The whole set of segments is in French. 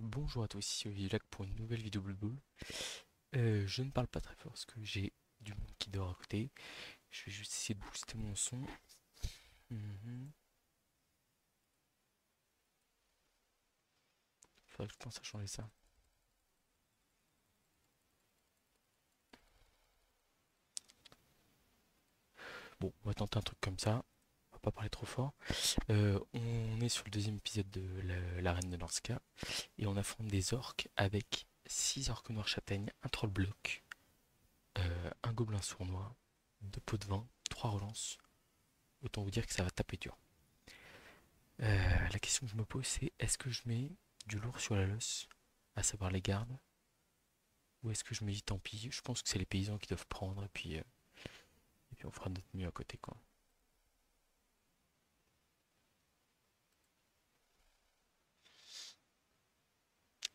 Bonjour à tous, ici Olivier pour une nouvelle vidéo Blood Bowl. Je ne parle pas très fort parce que j'ai du monde qui dort à côté. Je vais juste essayer de booster mon son. Mhm. Faudrait que je pense à changer ça. Bon, on va tenter un truc comme ça. On va pas parler trop fort. On est sur le deuxième épisode de l'arène de Norska et on affronte des orques avec 6 orques noirs châtaignes, un troll bloc, un gobelin sournois, 2 pots de vin, 3 relances. Autant vous dire que ça va taper dur. La question que je me pose, c'est est-ce que je mets du lourd sur la losse, à savoir les gardes, ou est-ce que je me dis tant pis, je pense que c'est les paysans qui doivent prendre, et puis on fera notre mieux à côté, quoi.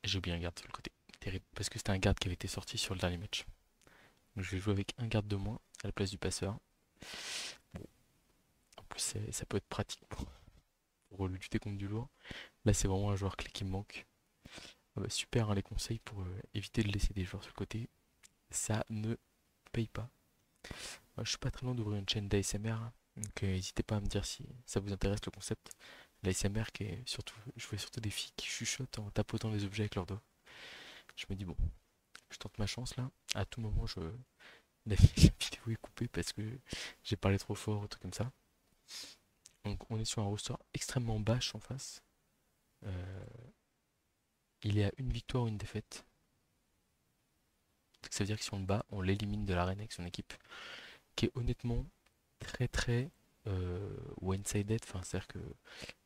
J'ai oublié un garde sur le côté. Terrible, parce que c'était un garde qui avait été sorti sur le dernier match. Donc je vais jouer avec un garde de moins à la place du passeur. Bon, en plus ça peut être pratique pour lutter contre du lourd. Là c'est vraiment un joueur clé qui me manque. Ah bah, super hein, les conseils pour éviter de laisser des joueurs sur le côté. Ça ne paye pas. Moi, je suis pas très loin d'ouvrir une chaîne d'ASMR, donc n'hésitez pas à me dire si ça vous intéresse le concept. L'ASMR qui est surtout, je vois surtout des filles qui chuchotent en tapotant les objets avec leurs doigts. Je me dis bon, je tente ma chance là. À tout moment, la vidéo est coupée parce que j'ai parlé trop fort ou truc comme ça. Donc on est sur un roster extrêmement bâche en face. Euh, il est à une victoire ou une défaite. Donc ça veut dire que si on le bat, on l'élimine de l'arène avec son équipe, qui est honnêtement très très one-sided. Enfin, c'est-à-dire que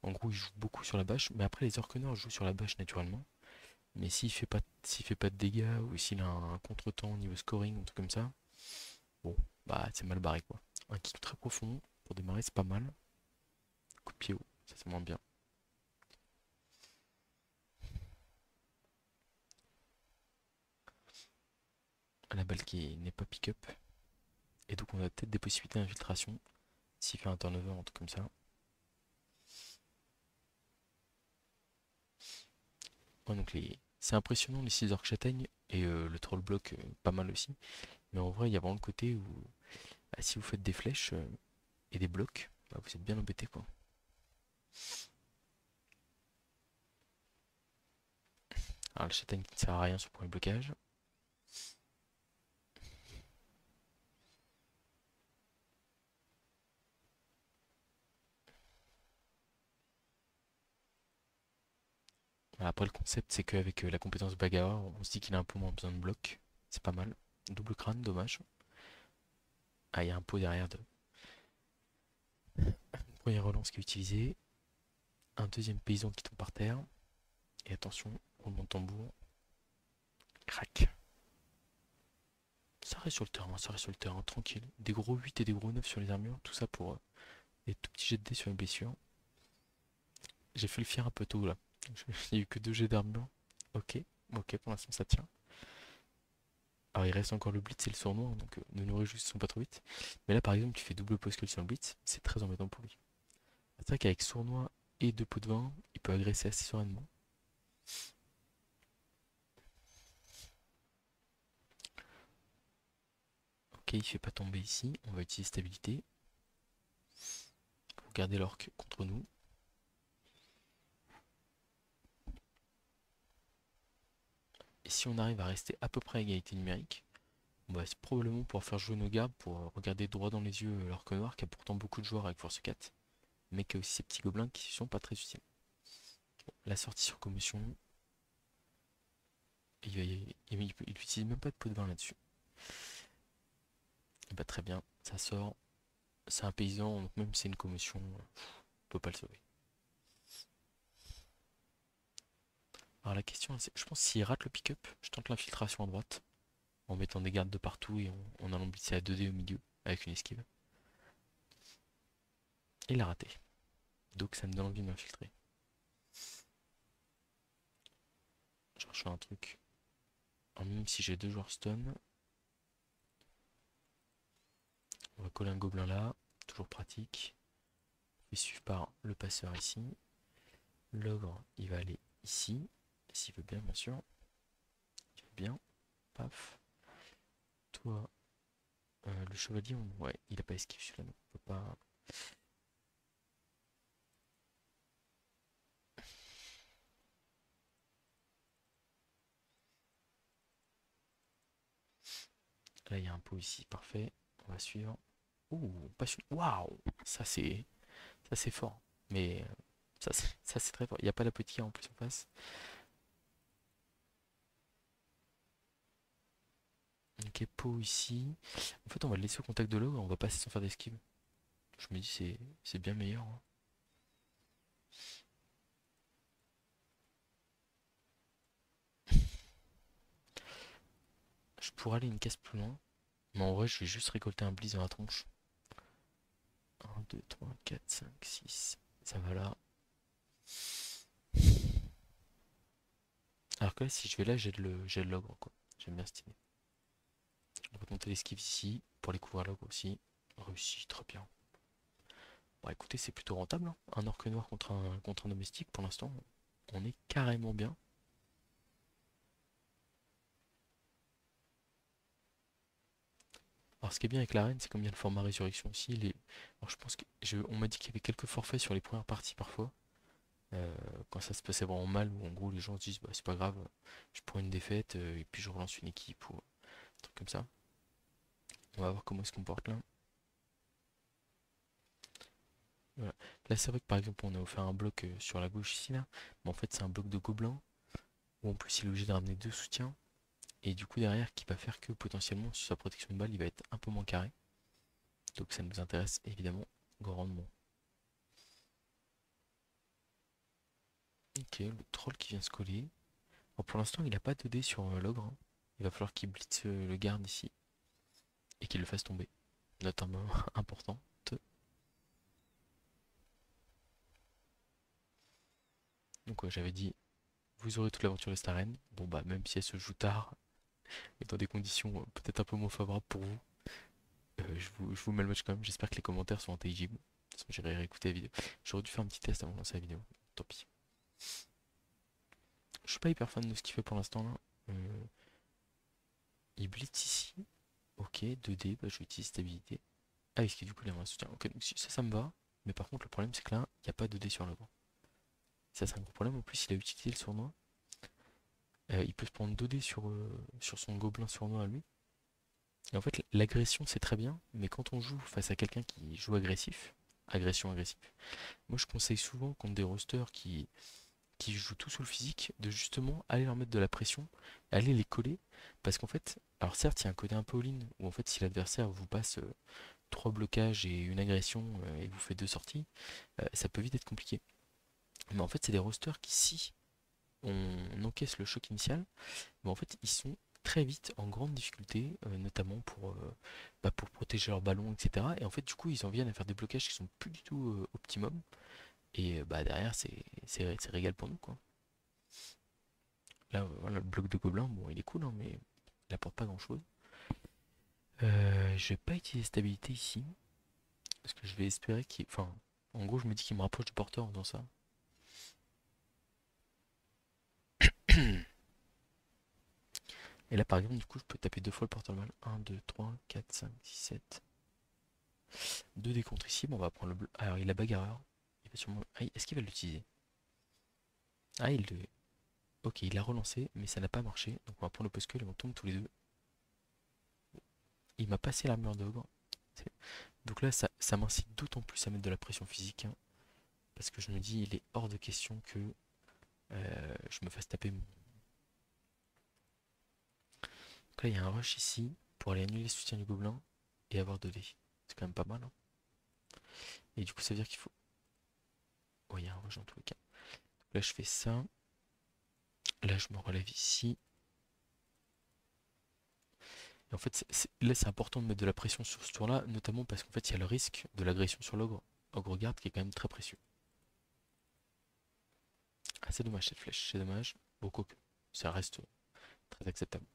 en gros, il joue beaucoup sur la bâche, mais après les orques noirs jouent sur la bâche naturellement. Mais s'il fait pas de dégâts ou s'il a un contretemps au niveau scoring, un truc comme ça, bon, bah c'est mal barré quoi. Un kick très profond pour démarrer, c'est pas mal. Coup de pied haut, ça c'est moins bien. La balle qui n'est pas pick-up. Et donc on a peut-être des possibilités d'infiltration s'il fait un turnover, un truc comme ça. Ouais, donc c'est impressionnant les 6 orques châtaignes et le troll block pas mal aussi. Mais en vrai, il y a vraiment le côté où bah, si vous faites des flèches et des blocs, bah, vous êtes bien embêté quoi. Alors le châtaigne qui ne sert à rien sur le premier blocage. Après le concept c'est qu'avec la compétence bagarre, on se dit qu'il a un peu moins besoin de blocs. C'est pas mal. Double crâne, dommage. Ah, il y a un pot derrière de première relance qui est utilisée. Un deuxième paysan qui tombe par terre. Et attention, roulement de tambour. Crac. Ça reste sur le terrain, ça reste sur le terrain, tranquille. Des gros 8 et des gros 9 sur les armures, tout ça pour des tout petits jets de dés sur les blessures. J'ai fait le fier un peu tôt là. Il n'y a eu que 2 jets d'armure. Ok, ok, pour l'instant ça tient. Alors il reste encore le blitz et le sournois, hein, donc ne nous réjouissons pas trop vite. Mais là par exemple, tu fais double poscule sur le blitz, c'est très embêtant pour lui. C'est vrai qu'avec sournois et 2 pots de vin, il peut agresser assez sereinement. Ok, il fait pas tomber ici, on va utiliser stabilité pour garder l'orc contre nous. Et si on arrive à rester à peu près à égalité numérique, on va probablement pouvoir faire jouer nos gardes pour regarder droit dans les yeux l'orque noir qui a pourtant beaucoup de joueurs avec force 4, mais qui a aussi ces petits gobelins qui sont pas très utiles. Bon, la sortie sur commotion, il utilise même pas de pot de vin là-dessus. Et bah très bien, ça sort. C'est un paysan, donc même si c'est une commotion, on peut pas le sauver. Alors la question, c'est, je pense que s'il rate le pick-up, je tente l'infiltration à droite, en mettant des gardes de partout et en allant blitzer à 2D au milieu, avec une esquive. Il a raté. Donc ça me donne envie de m'infiltrer. Je cherche un truc. Alors, même si j'ai 2 joueurs stun, on va coller un gobelin là, toujours pratique. Je vais suivre par le passeur ici. L'ogre, il va aller ici. S'il veut bien, bien sûr. Il veut bien. Paf. Toi, le chevalier, ouais, il a pas esquive celui-là, non. On peut pas. Là, il y a un pot ici, parfait. On va suivre. Ouh, pas celui. Waouh! Ça c'est fort. Mais ça c'est très fort. Il n'y a pas la petite en plus en face. Ok, pot ici. En fait, on va le laisser au contact de l'eau, on va passer sans faire d'esquive. Je me dis c'est bien meilleur, hein. Je pourrais aller une case plus loin. Mais en vrai, je vais juste récolter un bliss dans la tronche. Un 2 3 4 5 6. Ça va là. Alors que là, si je vais là, j'ai le l'ogre, quoi. J'aime bien cette idée. On va tenter l'esquive ici, pour les couvrir l'ogre aussi. Réussi, très bien. Bon, écoutez, c'est plutôt rentable, hein. Un orque noir contre un domestique, pour l'instant, on est carrément bien. Alors, ce qui est bien avec l'arène, c'est comme il y a le format résurrection aussi. Alors, je pense que on m'a dit qu'il y avait quelques forfaits sur les premières parties parfois. Euh, Quand ça se passait vraiment mal, où en gros les gens se disent bah, c'est pas grave, je prends une défaite et puis je relance une équipe ou un truc comme ça. On va voir comment il se comporte là. Voilà. Là, c'est vrai que par exemple, on a offert un bloc sur la gauche ici là, mais en fait, c'est un bloc de gobelins où en plus il est obligé de ramener deux soutiens. Et du coup, derrière, qui va faire que potentiellement, sur sa protection de balle, il va être un peu moins carré. Donc, ça nous intéresse évidemment grandement. Ok, le troll qui vient se coller. Bon, pour l'instant, il n'a pas de dés sur l'ogre, hein. Il va falloir qu'il blitz le garde ici et qu'il le fasse tomber. Notamment important. Donc, ouais, j'avais dit, vous aurez toute l'aventure de cette arène. Bon, bah, même si elle se joue tard et dans des conditions peut-être un peu moins favorables pour vous, je vous mets le match quand même. J'espère que les commentaires sont intelligibles. De toute façon, j'irai réécouter la vidéo. J'aurais dû faire un petit test avant de lancer la vidéo. Tant pis. Je suis pas hyper fan de ce qu'il fait pour l'instant là. Euh, il blitz ici. Ok, 2D, bah, je vais utiliser stabilité. Ah, est-ce que du coup il a un soutien? Ok, donc ça me va. Mais par contre, le problème c'est que là, il n'y a pas de dé sur le banc. Ça, c'est un gros problème. En plus, il a utilisé le sournois. Il peut se prendre 2 dés sur son gobelin sournois à lui. Et en fait, l'agression c'est très bien, mais quand on joue face à quelqu'un qui joue agressif, agression agressive, moi je conseille souvent contre des rosters qui jouent tout sous le physique, de justement aller leur mettre de la pression, aller les coller, parce qu'en fait, alors certes, il y a un côté un peu all-in, où en fait, si l'adversaire vous passe 3 blocages et une agression et vous fait 2 sorties, ça peut vite être compliqué. Mais en fait, c'est des rosters qui, si on encaisse le choc initial, mais en fait, ils sont très vite en grande difficulté, notamment pour protéger leur ballon, etc. Et en fait, du coup, ils en viennent à faire des blocages qui sont plus du tout optimum. Et bah derrière, c'est régal pour nous, quoi. Là, voilà, le bloc de gobelins, bon, il est cool, hein, mais il apporte pas grand-chose. Je vais pas utiliser stabilité ici, parce que je vais espérer qu'il... Enfin, en gros, je me dis qu'il me rapproche du porteur en faisant ça. Et là, par exemple, du coup, je peux taper 2 fois le porteur de balle. 1, 2, 3, 4, 5, 6, 7. 2 décomptes ici, bon, on va prendre le bleu. Alors, il a bagarreur. Il va sûrement... Ah, est-ce qu'il va l'utiliser? Ah, il le... Ok, il l'a relancé, mais ça n'a pas marché. Donc, on va prendre le poscule et on tombe tous les deux. Il m'a passé l'armure d'ogre. Donc là, ça m'incite d'autant plus à mettre de la pression physique, hein, parce que je me dis, il est hors de question que je me fasse taper mon... Donc là, il y a un rush ici pour aller annuler le soutien du gobelin et avoir 2 dés. C'est quand même pas mal, hein. Et du coup, ça veut dire qu'il faut... Oh, il y a un rush dans tous les cas. Donc là, je fais ça. Là, je me relève ici. Et en fait, là, c'est important de mettre de la pression sur ce tour-là, notamment parce qu'en fait, il y a le risque de l'agression sur l'ogre, ogre garde, qui est quand même très précieux. Ah, c'est dommage cette flèche, c'est dommage. Bon, quoique, ça reste très acceptable.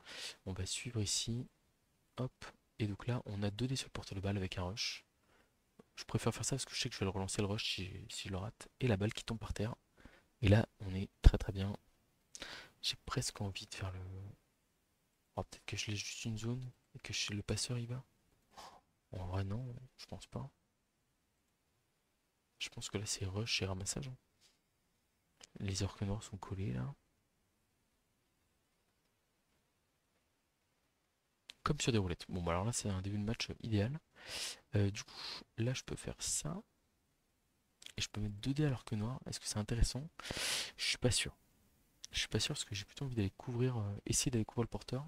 On va suivre ici. Hop. Et donc là, on a 2 dés sur le porteur de balle avec un rush. Je préfère faire ça parce que je sais que je vais le relancer le rush si je le rate. Et la balle qui tombe par terre. Et là, on est très très bien. presque envie de faire le... Oh, peut-être que je laisse juste une zone et que le passeur y va. En vrai, non, je pense pas. Je pense que là, c'est rush et ramassage, hein. Les orques noirs sont collés là. Comme sur des roulettes. Bon, bah alors là, c'est un début de match idéal. Du coup, là, je peux faire ça. Et je peux mettre 2 dés à l'orque noir. Est-ce que c'est intéressant? Je suis pas sûr. Je suis pas sûr parce que j'ai plutôt envie d'aller couvrir, essayer d'aller couvrir le porteur.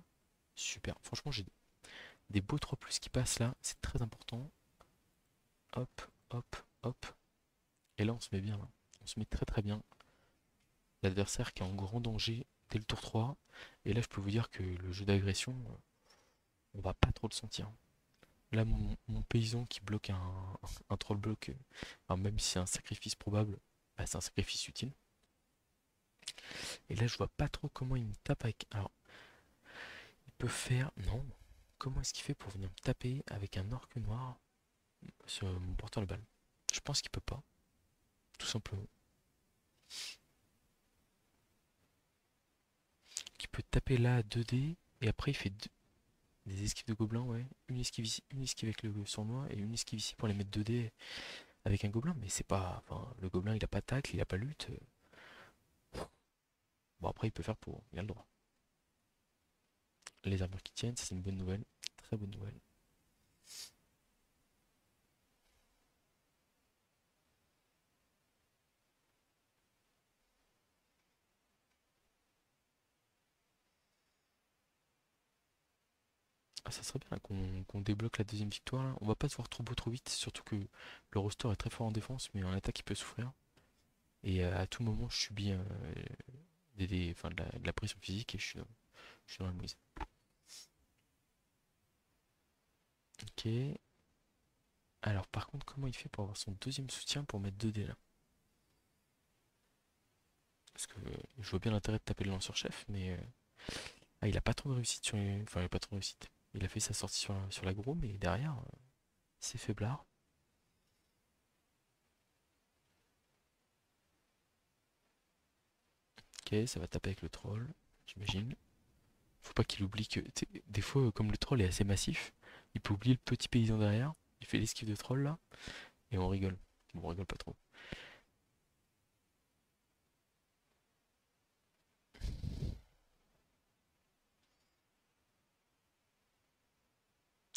Super. Franchement, j'ai des beaux 3 plus qui passent là. C'est très important. Hop, hop, hop. Et là, on se met bien là. On se met très très bien. L'adversaire qui est en grand danger dès le tour 3. Et là, je peux vous dire que le jeu d'agression, on va pas trop le sentir. Là, mon paysan qui bloque un troll block, enfin, même si c'est un sacrifice probable, bah, c'est un sacrifice utile. Et là, je vois pas trop comment il me tape avec. Alors, il peut faire. Non. Comment est-ce qu'il fait pour venir me taper avec un orque noir sur mon porteur de balle? Je pense qu'il peut pas, tout simplement. Il peut taper là à 2D et après il fait des esquives de gobelins, ouais. Une esquive ici, une esquive avec le sournois et une esquive ici pour les mettre 2D avec un gobelin. Mais c'est pas. Enfin, le gobelin il a pas tacle, il a pas lutte. Bon, après il peut faire pour. Il a le droit. Les armures qui tiennent, ça c'est une bonne nouvelle. Très bonne nouvelle. Ah, ça serait bien qu'on débloque la deuxième victoire là. On va pas se voir trop beau trop vite, surtout que le roster est très fort en défense, mais en attaque il peut souffrir. Et à tout moment je subis enfin, de la pression physique et je suis dans la mouise. Ok. Alors par contre comment il fait pour avoir son deuxième soutien pour mettre 2 dés là? Parce que je vois bien l'intérêt de taper le lanceur-chef, mais ah, il a pas trop de réussite sur les... Enfin il a pas trop de réussite. Il a fait sa sortie sur l'aggro, mais derrière, c'est faiblard. Ok, ça va taper avec le troll, j'imagine. Faut pas qu'il oublie que des fois, comme le troll est assez massif, il peut oublier le petit paysan derrière. Il fait l'esquive de troll là, et on rigole. Bon, on rigole pas trop.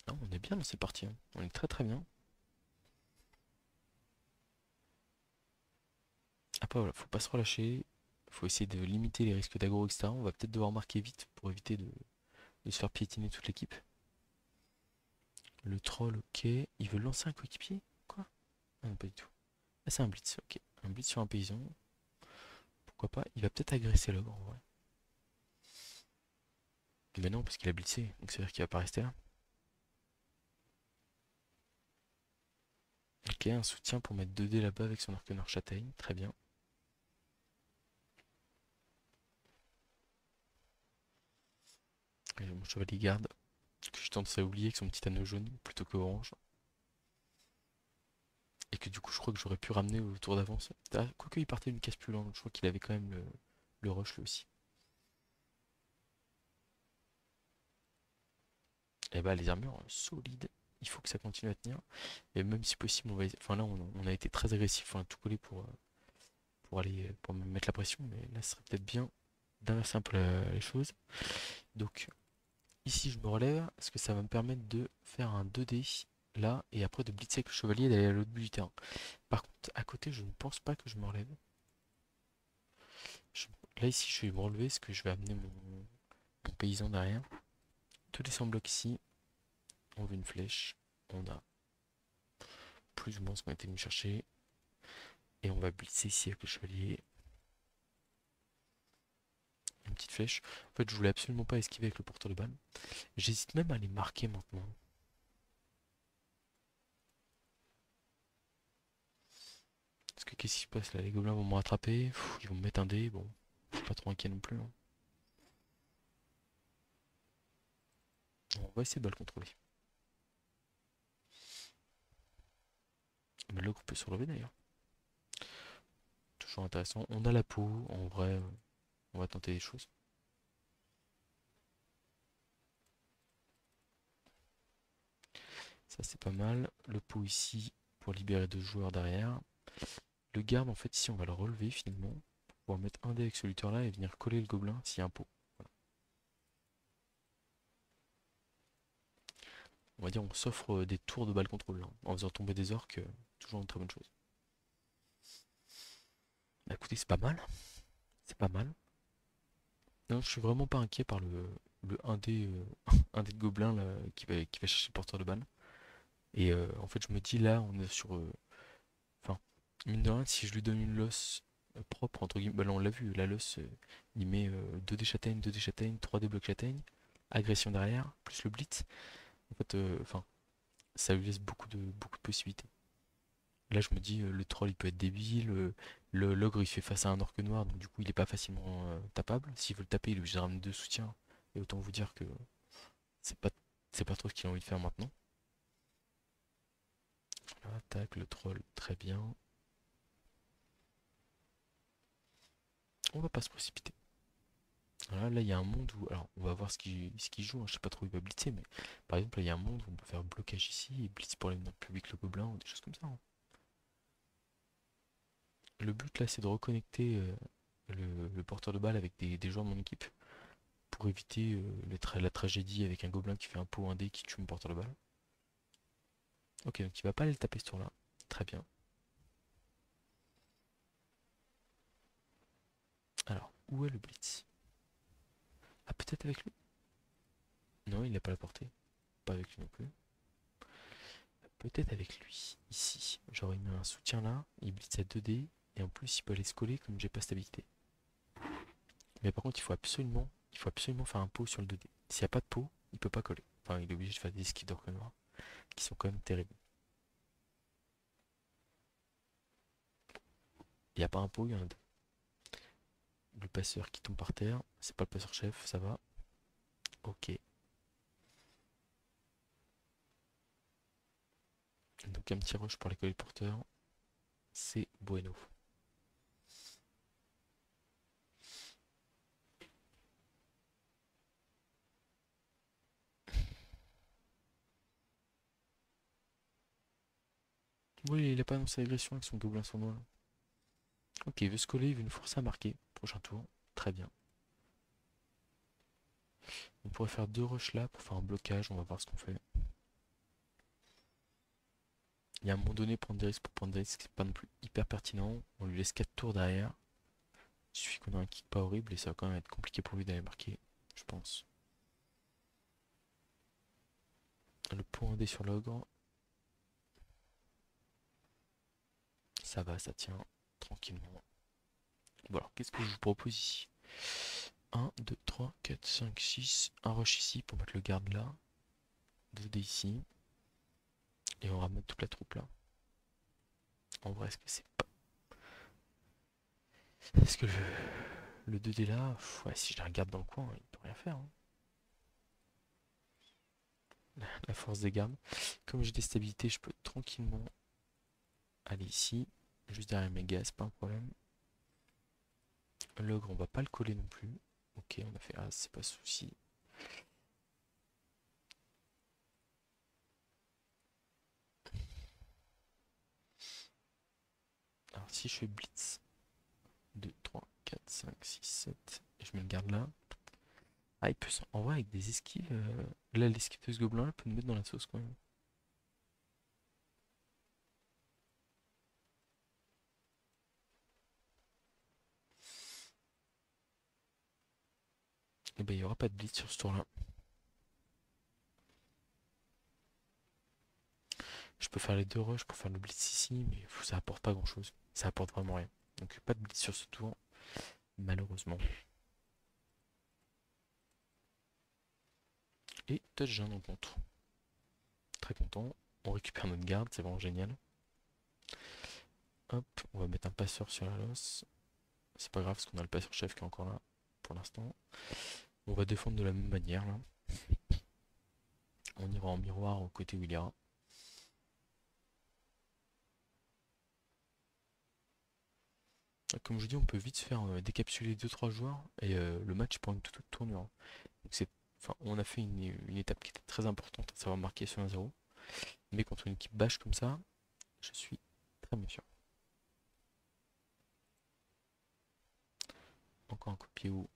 Non, on est bien dans ces parties, hein. On est très très bien. Après voilà, faut pas se relâcher. Faut essayer de limiter les risques d'aggro, etc. On va peut-être devoir marquer vite pour éviter de se faire piétiner toute l'équipe. Le troll, ok. Il veut lancer un coéquipier? Quoi? Ah non, pas du tout. Ah, c'est un blitz, ok. Un blitz sur un paysan. Pourquoi pas? Il va peut-être agresser l'ogre en vrai. Mais non, parce qu'il a blitzé, donc ça veut dire qu'il va pas rester là. Ok, un soutien pour mettre 2 dés là-bas avec son arc châtaigne, très bien. Et mon chevalier garde, que je tendance à oublier avec son petit anneau jaune plutôt que orange. Et que du coup je crois que j'aurais pu ramener au tour d'avance. Ah, quoique il partait d'une case plus lente, je crois qu'il avait quand même le rush lui aussi. Et bah les armures solides, il faut que ça continue à tenir. Et même si possible, enfin là on a été très agressif, on a tout collé pour aller pour me mettre la pression, mais là ce serait peut-être bien d'inverser un peu les choses. Donc ici je me relève, parce que ça va me permettre de faire un 2D là, et après de blitzer avec le chevalier et d'aller à l'autre bout du terrain. Par contre, à côté, je ne pense pas que je me relève. Là ici je vais me relever, parce que je vais amener mon paysan derrière. Tout descend en bloc ici, on veut une flèche, on a plus ou moins ce qu'on était venu chercher, et on va blitzer ici avec le chevalier. Une petite flèche. En fait, je voulais absolument pas esquiver avec le porteur de balle. J'hésite même à les marquer maintenant. Parce que qu'est-ce qui se passe là? Les gobelins vont me rattraper, ils vont me mettre un dé, bon, je suis pas trop inquiet non plus, hein. On va essayer de le contrôler. Mais le groupe peut se relever d'ailleurs. Toujours intéressant. On a la peau, en vrai, on va tenter des choses. Ça c'est pas mal. Le pot ici pour libérer deux joueurs derrière. Le garde en fait ici on va le relever finalement. Pour pouvoir mettre un dé avec ce lutteur là et venir coller le gobelin s'il y a un pot. Voilà. On va dire on s'offre des tours de balle contrôle là. En faisant tomber des orques, toujours une très bonne chose. Bah écoutez c'est pas mal. C'est pas mal. Non, je suis vraiment pas inquiet par le 1D, 1D de gobelin là, qui va chercher le porteur de balle. Et en fait je me dis là on est sur... Enfin, mine de rien, si je lui donne une loss propre, entre guillemets, bah là on l'a vu, la loss, il met 2 dés châtaignes, 2 dés châtaignes, 3 dés blocs châtaignes, agression derrière, plus le blitz. En fait, enfin, ça lui laisse beaucoup de possibilités. Là, je me dis, le troll il peut être débile, l'ogre il fait face à un orque noir, donc du coup il est pas facilement tapable. S'il veut le taper, il est obligé de ramener deux soutiens. Et autant vous dire que c'est pas, c'est pas trop ce qu'il a envie de faire maintenant. Voilà, tac, le troll, très bien. On va pas se précipiter. Voilà, là, il y a un monde où. Alors, on va voir ce qu'il joue, hein, je sais pas trop où il va blitzer, mais par exemple, là, il y a un monde où on peut faire blocage ici et blitz pour aller dans le public le gobelin ou des choses comme ça, hein. Le but là, c'est de reconnecter le porteur de balle avec des joueurs de mon équipe pour éviter la tragédie avec un gobelin qui fait un pot 1D qui tue mon porteur de balle. Ok, donc il va pas aller le taper ce tour-là. Très bien. Alors, où est le blitz? Ah, peut-être avec lui? Non, il n'a pas la portée. Pas avec lui non plus. Peut-être avec lui, ici. Genre il met un soutien là, il blitz à 2D, et en plus il peut aller se coller comme j'ai pas stabilité. Mais par contre il faut absolument faire un pot sur le 2D. S'il n'y a pas de pot, il peut pas coller. Enfin il est obligé de faire des esquives d'orque noir, qui sont quand même terribles. Il n'y a pas un pot, il y en a deux. Le passeur qui tombe par terre, c'est pas le passeur chef, ça va. Ok. Donc un petit rush pour les coller porteurs, c'est bueno. Oui, il a pas annoncé l'agression avec son gobelin sournois là. Ok, il veut se coller, il veut nous forcer à marquer. Prochain tour, très bien. On pourrait faire deux rushs là pour faire un blocage, on va voir ce qu'on fait. Il y a un moment donné, prendre des risques pour prendre des risques, c'est pas non plus hyper pertinent. On lui laisse 4 tours derrière. Il suffit qu'on ait un kick pas horrible et ça va quand même être compliqué pour lui d'aller marquer, je pense. Le point D sur l'ogre. Ça va, ça tient tranquillement. Bon alors, qu'est-ce que je vous propose ici? 1, 2, 3, 4, 5, 6. Un rush ici pour mettre le garde là. 2D ici. Et on ramène toute la troupe là. En vrai, est-ce que c'est pas... Est-ce que le 2D là, ouais, si je la regarde dans le coin, il peut rien faire, hein. La force des gardes. Comme j'ai des stabilités, je peux tranquillement aller ici. Juste derrière mes gars, c'est pas un problème. L'ogre, on va pas le coller non plus. Ok, on a fait As, c'est pas souci. Alors si je fais blitz, 2, 3, 4, 5, 6, 7, et je me le garde là. Ah, il peut en vrai avec des esquives. Là, l'esquive de ce gobelin, elle peut nous mettre dans la sauce quand même. Et ben, il n'y aura pas de blitz sur ce tour-là. Je peux faire les deux rushs pour faire le blitz ici, mais ça apporte pas grand-chose. Ça apporte vraiment rien. Donc pas de blitz sur ce tour, malheureusement. Et touchdown en contre. Très content. On récupère notre garde, c'est vraiment génial. Hop, on va mettre un passeur sur la losse. C'est pas grave parce qu'on a le passeur chef qui est encore là pour l'instant. On va défendre de la même manière là. On ira en miroir au côté où il ira. Comme je dis, on peut vite se faire décapsuler deux trois joueurs et le match prend une toute autre tournure. Donc c'est, enfin, on a fait une étape qui était très importante, à savoir marquer sur 1-0. Mais contre une équipe bâche comme ça, je suis très méfiant. Encore un coup de pied haut.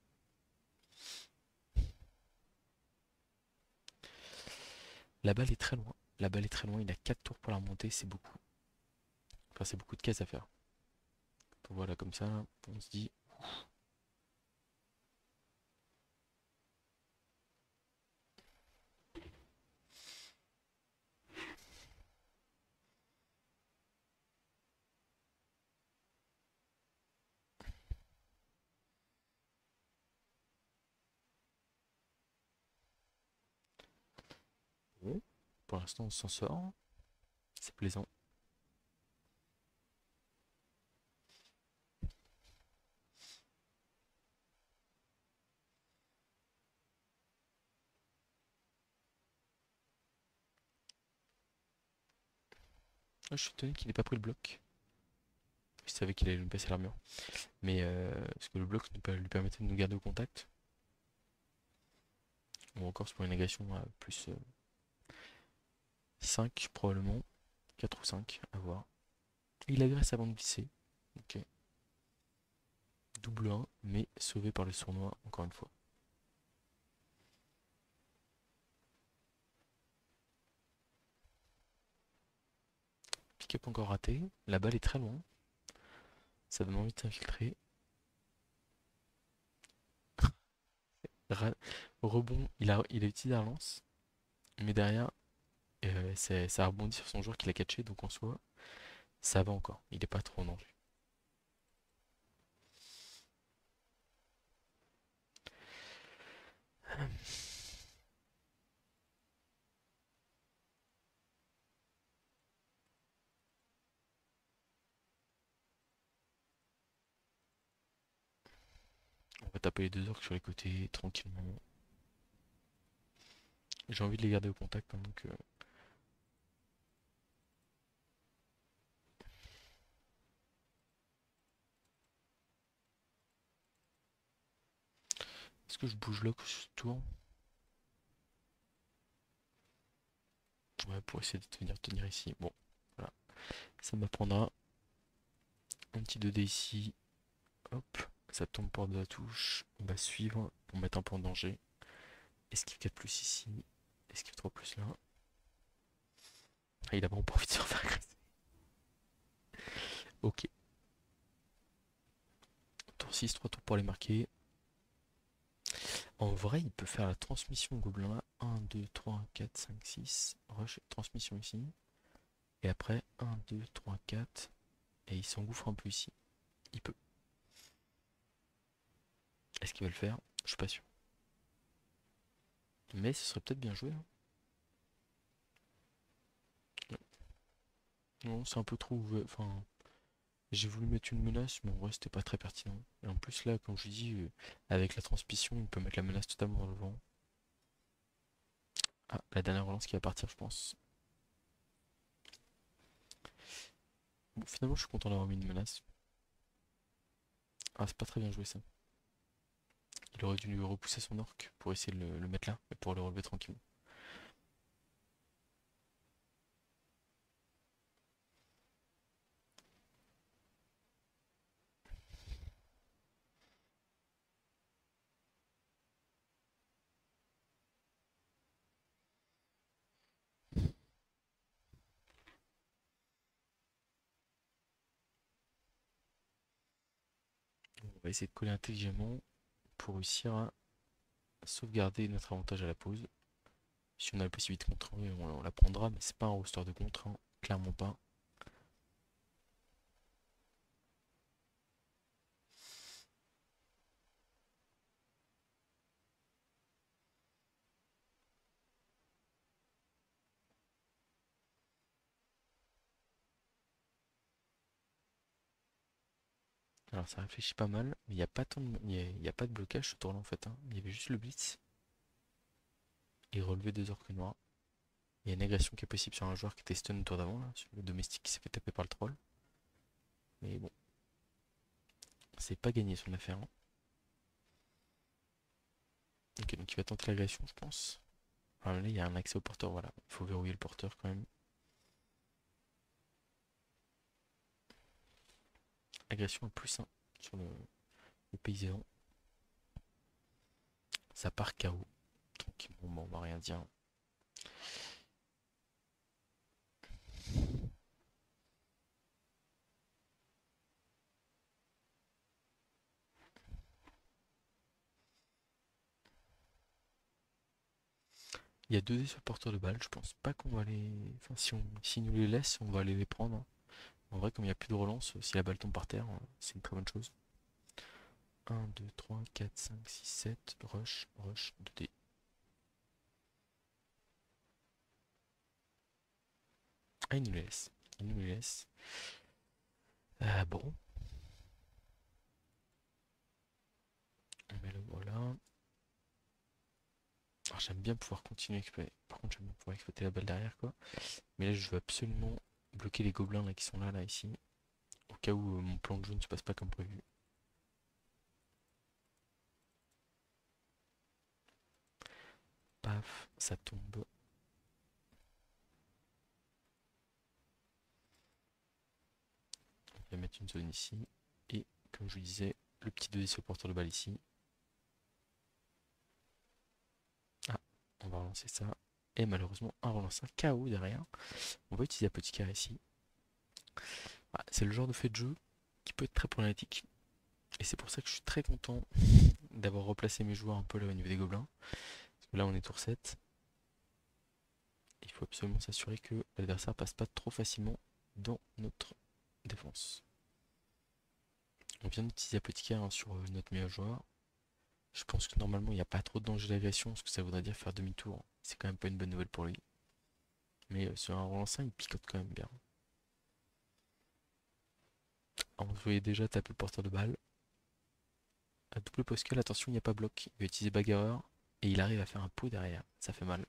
La balle est très loin. La balle est très loin. Il a 4 tours pour la remonter. C'est beaucoup. Enfin, c'est beaucoup de cases à faire. Donc voilà, comme ça, on se dit. Bon, pour l'instant, on s'en sort. C'est plaisant. Ah, je suis étonné qu'il n'ait pas pris le bloc. Je savais qu'il allait nous passer l'armure. Mais est-ce que le bloc lui permettait de nous garder au contact? Ou encore c'est pour une agression à plus 5 probablement. 4 ou 5 à voir. Il agresse avant de glisser. Ok. Double 1, mais sauvé par le sournois encore une fois. Pick-up encore raté. La balle est très loin. Ça donne envie de s'infiltrer. Ra- Rebond, il a utilisé la lance. Mais derrière, ça a rebondi sur son joueur qui l'a catché. Donc en soi, ça va encore. Il n'est pas trop en danger. On va taper les deux orques sur les côtés tranquillement. J'ai envie de les garder au contact, hein, donc est-ce que je bouge là ce tour? Ouais, pour essayer de tenir ici. Bon, voilà. Ça m'apprendra un petit 2D ici. Hop, ça tombe pour de la touche. On va suivre pour mettre un peu en danger. Esquive 4 plus ici. Esquive 3 plus là. Ah, il a vraiment pas envie de se refaire agresser. Ok. Tour 6, 3 tours pour les marquer. En vrai, il peut faire la transmission au gobelin là. 1, 2, 3, 4, 5, 6. Rush, transmission ici. Et après, 1, 2, 3, 4. Et il s'engouffre un peu ici. Il peut. Est-ce qu'il va le faire? Je suis pas sûr. Mais ce serait peut-être bien joué, hein. Non, c'est un peu trop ouvert. Enfin, j'ai voulu mettre une menace, mais en vrai, c'était pas très pertinent. Et en plus, là, comme je dis, avec la transmission, il peut mettre la menace totalement dans le vent. Ah, la dernière relance qui va partir, je pense. Bon, finalement, je suis content d'avoir mis une menace. Ah, c'est pas très bien joué ça. Il aurait dû lui repousser son orc pour essayer de le mettre là, et pour le relever tranquillement. On va essayer de coller intelligemment pour réussir à sauvegarder notre avantage à la pause. Si on a la possibilité de contrer, on la prendra, mais c'est pas un roster de contre, hein, clairement pas. Alors ça réfléchit pas mal, mais il n'y a pas tant de... il y a pas de blocage ce tour-là en fait, hein. Il y avait juste le blitz et relever deux orques noirs. Il y a une agression qui est possible sur un joueur qui était stun le tour d'avant, là, sur le domestique qui s'est fait taper par le troll. Mais bon, c'est pas gagné son affaire, hein. Ok, donc il va tenter l'agression, je pense. Alors là, il y a un accès au porteur, voilà. Il faut verrouiller le porteur quand même. Agression à +1 sur le paysan. Ça part KO. Tranquillement, bon, on va rien dire. Il y a 2 dés sur le porteur de balle, je pense pas qu'on va les. Enfin, si nous les laisse, on va aller les prendre, hein. En vrai, comme il n'y a plus de relance, si la balle tombe par terre, c'est une très bonne chose. 1, 2, 3, 4, 5, 6, 7, rush, rush, 2 dés. Ah, il nous les laisse. Il nous les laisse. Bon, on met le voilà. Alors, j'aime bien pouvoir continuer à exploiter. Par contre, j'aime bien pouvoir exploiter la balle derrière, quoi. Mais là, je veux absolument bloquer les gobelins là, qui sont là, ici. Au cas où mon plan de jeu ne se passe pas comme prévu. Paf, ça tombe. On va mettre une zone ici. Et comme je vous disais, le petit 2D sur le porteur de balle ici. Ah, on va relancer ça. Et malheureusement, un relance un KO derrière. On va utiliser Apothicaire ici. Ah, c'est le genre de fait de jeu qui peut être très problématique. Et c'est pour ça que je suis très content d'avoir replacé mes joueurs un peu là au niveau des gobelins. Parce que là, on est tour 7. Il faut absolument s'assurer que l'adversaire passe pas trop facilement dans notre défense. On vient d'utiliser Apothicaire, hein, sur notre meilleur joueur. Je pense que normalement il n'y a pas trop de danger d'agression, ce que ça voudrait dire faire demi-tour. C'est quand même pas une bonne nouvelle pour lui. Mais sur un relanceur, il picote quand même bien. On voyait déjà taper le porteur de balle. À double poscal, attention, il n'y a pas bloc. Il va utiliser bagarreur et il arrive à faire un pot derrière. Ça fait mal.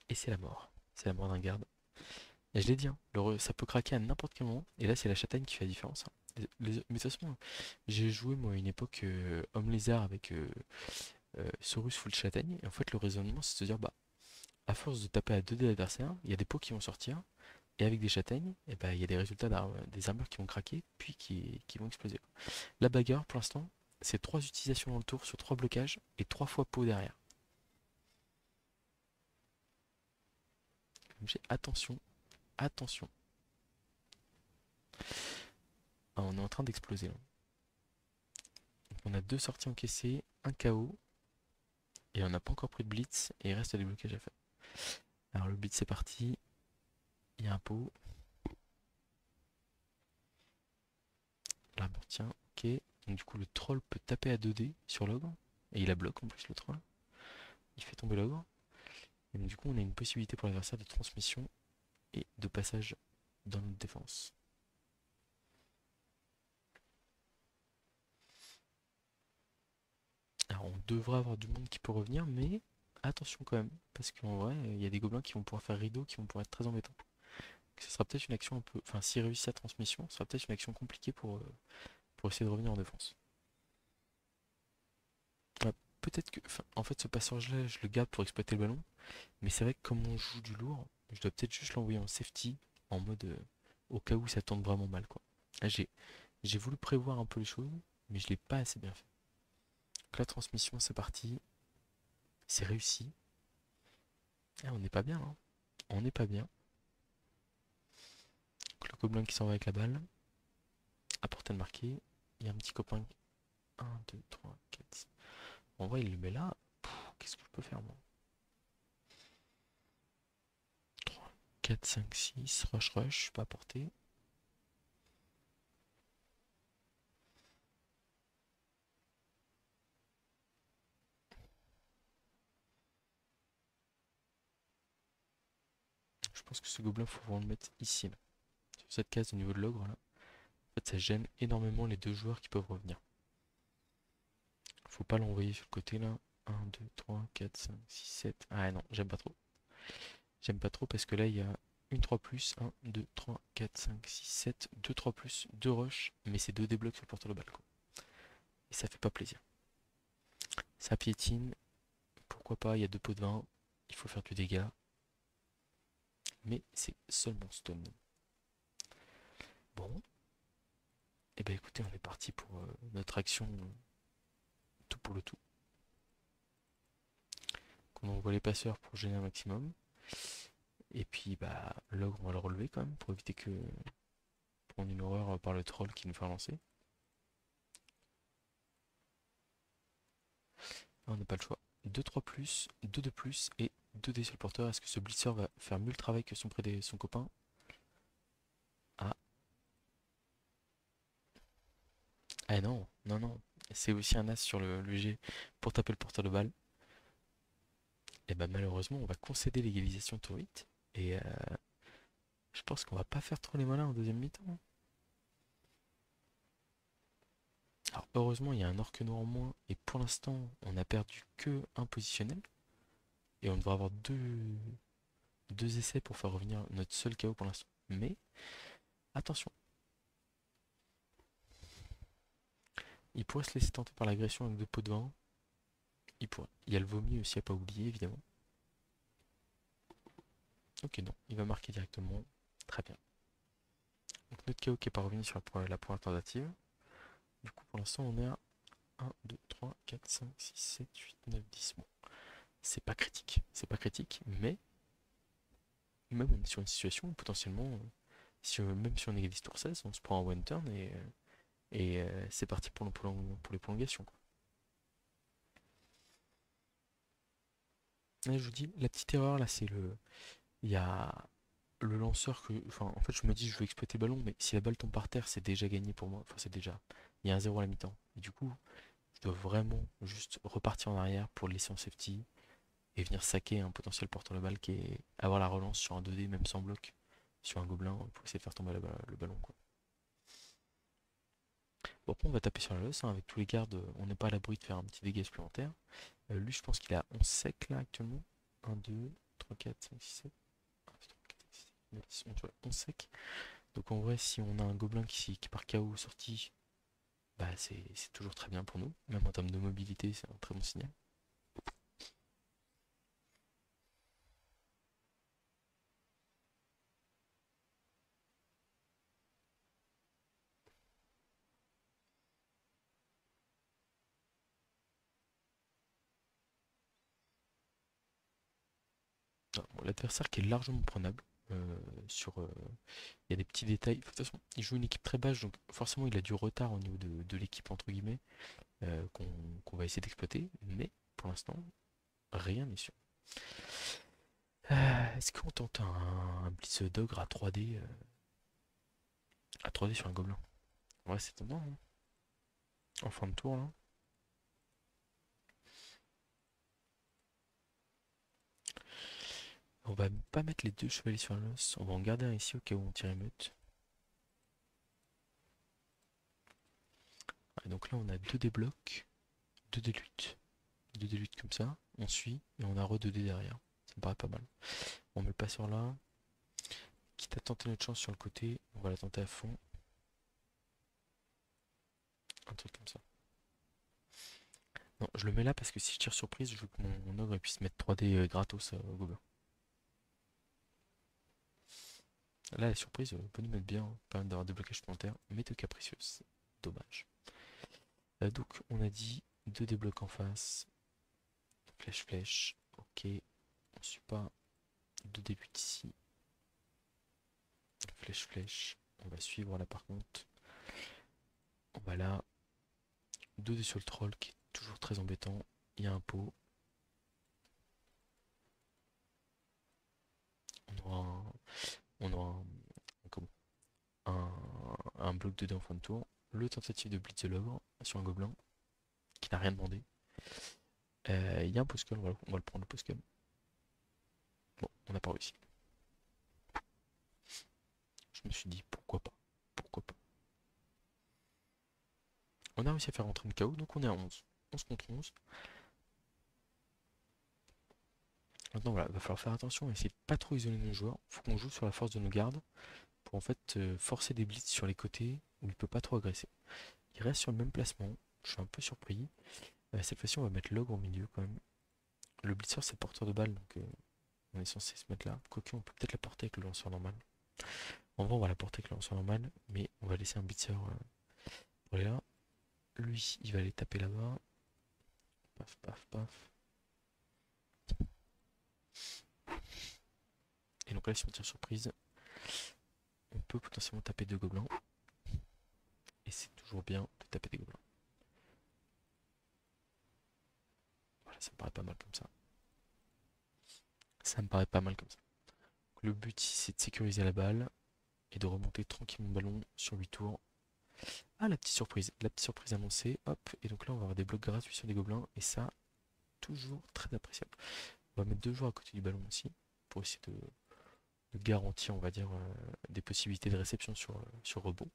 Et c'est la mort. C'est la mort d'un garde. Et je l'ai dit, hein, ça peut craquer à n'importe quel moment. Et là, c'est la châtaigne qui fait la différence, hein. Mais de toute façon, j'ai joué moi à une époque homme lézard avec Saurus full châtaigne. Et en fait, le raisonnement, c'est de se dire, bah, à force de taper à 2 dés d'adversaire, il y a des pots qui vont sortir. Et avec des châtaignes, et bah, il y a des résultats des armures qui vont craquer, puis qui vont exploser. La bagarre, pour l'instant, c'est 3 utilisations dans le tour sur 3 blocages et 3 fois pot derrière. Donc j'ai attention, attention. Ah, on est en train d'exploser là. Donc on a 2 sorties encaissées, un KO, et on n'a pas encore pris de blitz, et il reste des blocages à faire. Alors le blitz c'est parti, il y a un pot. L'armure tient, ok. Donc du coup le troll peut taper à 2 dés sur l'ogre, et il a bloc en plus le troll. Il fait tomber l'ogre. Et donc du coup on a une possibilité pour l'adversaire de transmission et de passage dans notre défense. Alors on devrait avoir du monde qui peut revenir, mais attention quand même, parce qu'en vrai, il y a des gobelins qui vont pouvoir faire rideau, qui vont pouvoir être très embêtants. Ce sera peut-être une action un peu. Enfin, s'il réussit sa transmission, ce sera peut-être une action compliquée pour essayer de revenir en défense. Ouais, peut-être que. Enfin, en fait, ce passage-là, je le garde pour exploiter le ballon, mais c'est vrai que comme on joue du lourd, je dois peut-être juste l'envoyer en safety, en mode au cas où ça tourne vraiment mal, quoi. Là, j'ai voulu prévoir un peu les choses, mais je l'ai pas assez bien fait. Donc la transmission, c'est parti. C'est réussi. Ah, on n'est pas bien, hein. On n'est pas bien. Donc, le gobelin qui s'en va avec la balle. À portée de marquer. Il y a un petit copain. 1, 2, 3, 4. En vrai, il le met là. Qu'est-ce que je peux faire, moi? 3, 4, 5, 6. Rush, rush. Pas à portée. Je pense que ce gobelin, faut vraiment le mettre ici, là. Sur cette case au niveau de l'ogre, là. En fait, ça gêne énormément les 2 joueurs qui peuvent revenir. Faut pas l'envoyer sur le côté, là. 1, 2, 3, 4, 5, 6, 7. Ah non, j'aime pas trop. J'aime pas trop parce que là, il y a une 3 plus, 1, 2, 3, 4, 5, 6, 7, 2 3 plus, 2 rush, mais c'est 2 déblocs sur le porteur de balle, quoi. Et ça fait pas plaisir. Ça piétine, pourquoi pas, il y a deux pots de vin, il faut faire du dégât, mais c'est seulement stun. Bon, et ben écoutez, on est parti pour notre action tout pour le tout. On envoie les passeurs pour gêner un maximum. Et puis bah l'ogre on va le relever quand même pour éviter que prendre une horreur par le troll qui nous fait lancer. On n'a pas le choix. 2-3 plus, 2 de plus et 2 dés sur le porteur. Est-ce que ce blitzer va faire mieux le travail que son copain? Ah. Ah non, non, non. C'est aussi un as sur le G pour taper le porteur de balle. Et bah malheureusement on va concéder l'égalisation trop vite. Et je pense qu'on va pas faire trop les malins en deuxième mi-temps. Alors heureusement il y a un orque noir en moins. Et pour l'instant on a perdu que un positionnel. Et on devrait avoir deux essais pour faire revenir notre seul KO pour l'instant. Mais attention, il pourrait se laisser tenter par l'agression avec deux pots de vin. Il pourrait. Il y a le vomi aussi à pas oublier évidemment. Ok non, il va marquer directement. Très bien. Donc notre KO qui n'est pas revenu sur la première tentative. Du coup pour l'instant on est à 1, 2, 3, 4, 5, 6, 7, 8, 9, 10. Bon, c'est pas critique. C'est pas critique, mais même on est sur une situation où potentiellement, même si on égalise tour 16, on se prend un one turn et c'est parti pour les prolongations, quoi. Là, je vous dis, la petite erreur là, c'est le. Il y a le lanceur que. Enfin, en fait, je me dis, je veux exploiter le ballon, mais si la balle tombe par terre, c'est déjà gagné pour moi. Enfin, c'est déjà. Il y a un 0 à la mi-temps. Et du coup, je dois vraiment juste repartir en arrière pour le laisser en safety et venir saquer un potentiel porteur de balle qui est. Avoir la relance sur un 2D, même sans bloc, sur un gobelin, pour essayer de faire tomber le ballon, quoi. Bon, après, on va taper sur la losse, hein. Avec tous les gardes, on n'est pas à l'abri de faire un petit dégât supplémentaire. Lui, je pense qu'il a 11 secs là actuellement. 1, 2, 3, 4, 5, 6, 7. 1, 2, 3, 4, 5, 6, 7, 8, 9, 10, 11, ouais, 11 secs. Donc en vrai, si on a un gobelin qui part KO sorti, bah c'est toujours très bien pour nous. Même en termes de mobilité, c'est un très bon signal. Ah, bon, l'adversaire qui est largement prenable. euh, sur, euh, il y a des petits détails. De toute façon, il joue une équipe très basse, donc forcément il a du retard au niveau de l'équipe entre guillemets qu'on va essayer d'exploiter. Mais pour l'instant, rien n'est sûr. Est-ce qu'on tente un Blitz d'ogre à 3D à 3D sur un gobelin? Ouais, c'est étonnant, hein. En fin de tour, là. On va pas mettre les deux chevaliers sur l'os. On va en garder un ici au cas où on tire émeute. Et donc là, on a deux déblocs, deux dés lutte. Deux dés lutte comme ça. On suit et on a re 2 dés derrière. Ça me paraît pas mal. On met le passeur là. Quitte à tenter notre chance sur le côté, on va la tenter à fond. Un truc comme ça. Non, je le mets là parce que si je tire surprise, je veux que mon ogre puisse mettre 3D gratos au gobelin. Là, la surprise peut nous mettre bien, permettre d'avoir des blocages supplémentaires, mais de capricieuse. Dommage. Donc, on a dit deux déblocs en face. Flèche, flèche. Ok. On suit pas. Deux débuts ici. Flèche, flèche. On va suivre là par contre. On va là. Deux dés sur le troll qui est toujours très embêtant. Il y a un pot. On aura on aura comment un bloc de dés en fin de tour. Le tentative de blitz de l'ogre sur un gobelin qui n'a rien demandé. Il y a un postcall, on va le prendre le postcall. Bon, on n'a pas réussi. Je me suis dit pourquoi pas. Pourquoi pas. On a réussi à faire rentrer une KO, donc on est à 11. 11 contre 11. Maintenant, voilà, il va falloir faire attention et essayer de pas trop isoler nos joueurs. Il faut qu'on joue sur la force de nos gardes pour en fait forcer des blitz sur les côtés où il peut pas trop agresser. Il reste sur le même placement. Je suis un peu surpris. Cette fois-ci, on va mettre l'ogre au milieu quand même. Le blitzer c'est le porteur de balle, donc on est censé se mettre là. Quoique on peut peut-être la porter avec le lanceur normal. En vrai on va la porter avec le lanceur normal, mais on va laisser un blitzer pour aller là. Lui il va aller taper là-bas. Paf paf paf. Et donc là si on tire surprise, on peut potentiellement taper deux gobelins. Et c'est toujours bien de taper des gobelins. Voilà, ça me paraît pas mal comme ça. Ça me paraît pas mal comme ça. Donc, le but ici c'est de sécuriser la balle et de remonter tranquillement le ballon sur 8 tours. Ah, la petite surprise annoncée, hop, et donc là on va avoir des blocs gratuits sur des gobelins, et ça, toujours très appréciable. On va mettre deux joueurs à côté du ballon aussi, pour essayer de garantir, on va dire, des possibilités de réception sur rebond.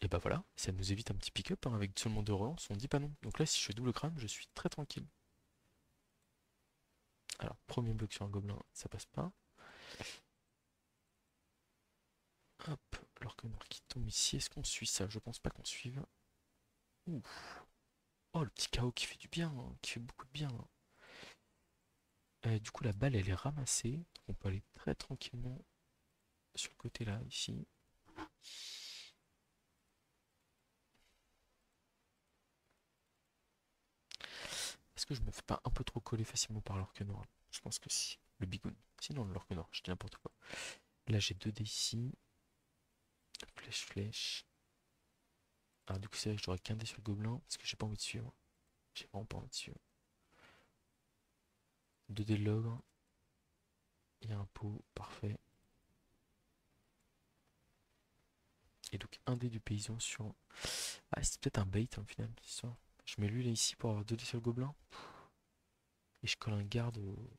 Et bah voilà, ça nous évite un petit pick-up hein, avec seulement deux relances, on dit pas non. Donc là, si je fais double crâne, je suis très tranquille. Alors, premier bloc sur un gobelin, ça passe pas. Hop, alors que noir qui tombe ici, est-ce qu'on suit ça? Je pense pas qu'on suive. Ouh. Oh, le petit KO qui fait du bien, hein, qui fait beaucoup de bien, hein. Du coup, la balle, elle est ramassée. On peut aller très tranquillement sur le côté là, ici. Est-ce que je me fais pas un peu trop coller facilement par l'orque noir? Je pense que si. Le bigoun. Sinon, l'orque noir, je dis n'importe quoi. Là, j'ai 2 dés ici. Flèche, flèche. Ah, du coup, c'est vrai que j'aurais qu'un dé sur le gobelin parce que j'ai pas envie de suivre. J'ai vraiment pas envie de suivre. 2 dés de l'ogre. Il y a un pot, parfait. Et donc, un dé du paysan sur. Ah, c'est peut-être un bait hein, au final, c'est ça. Je mets lui là ici pour avoir 2 dés sur le gobelin. Et je colle un garde au.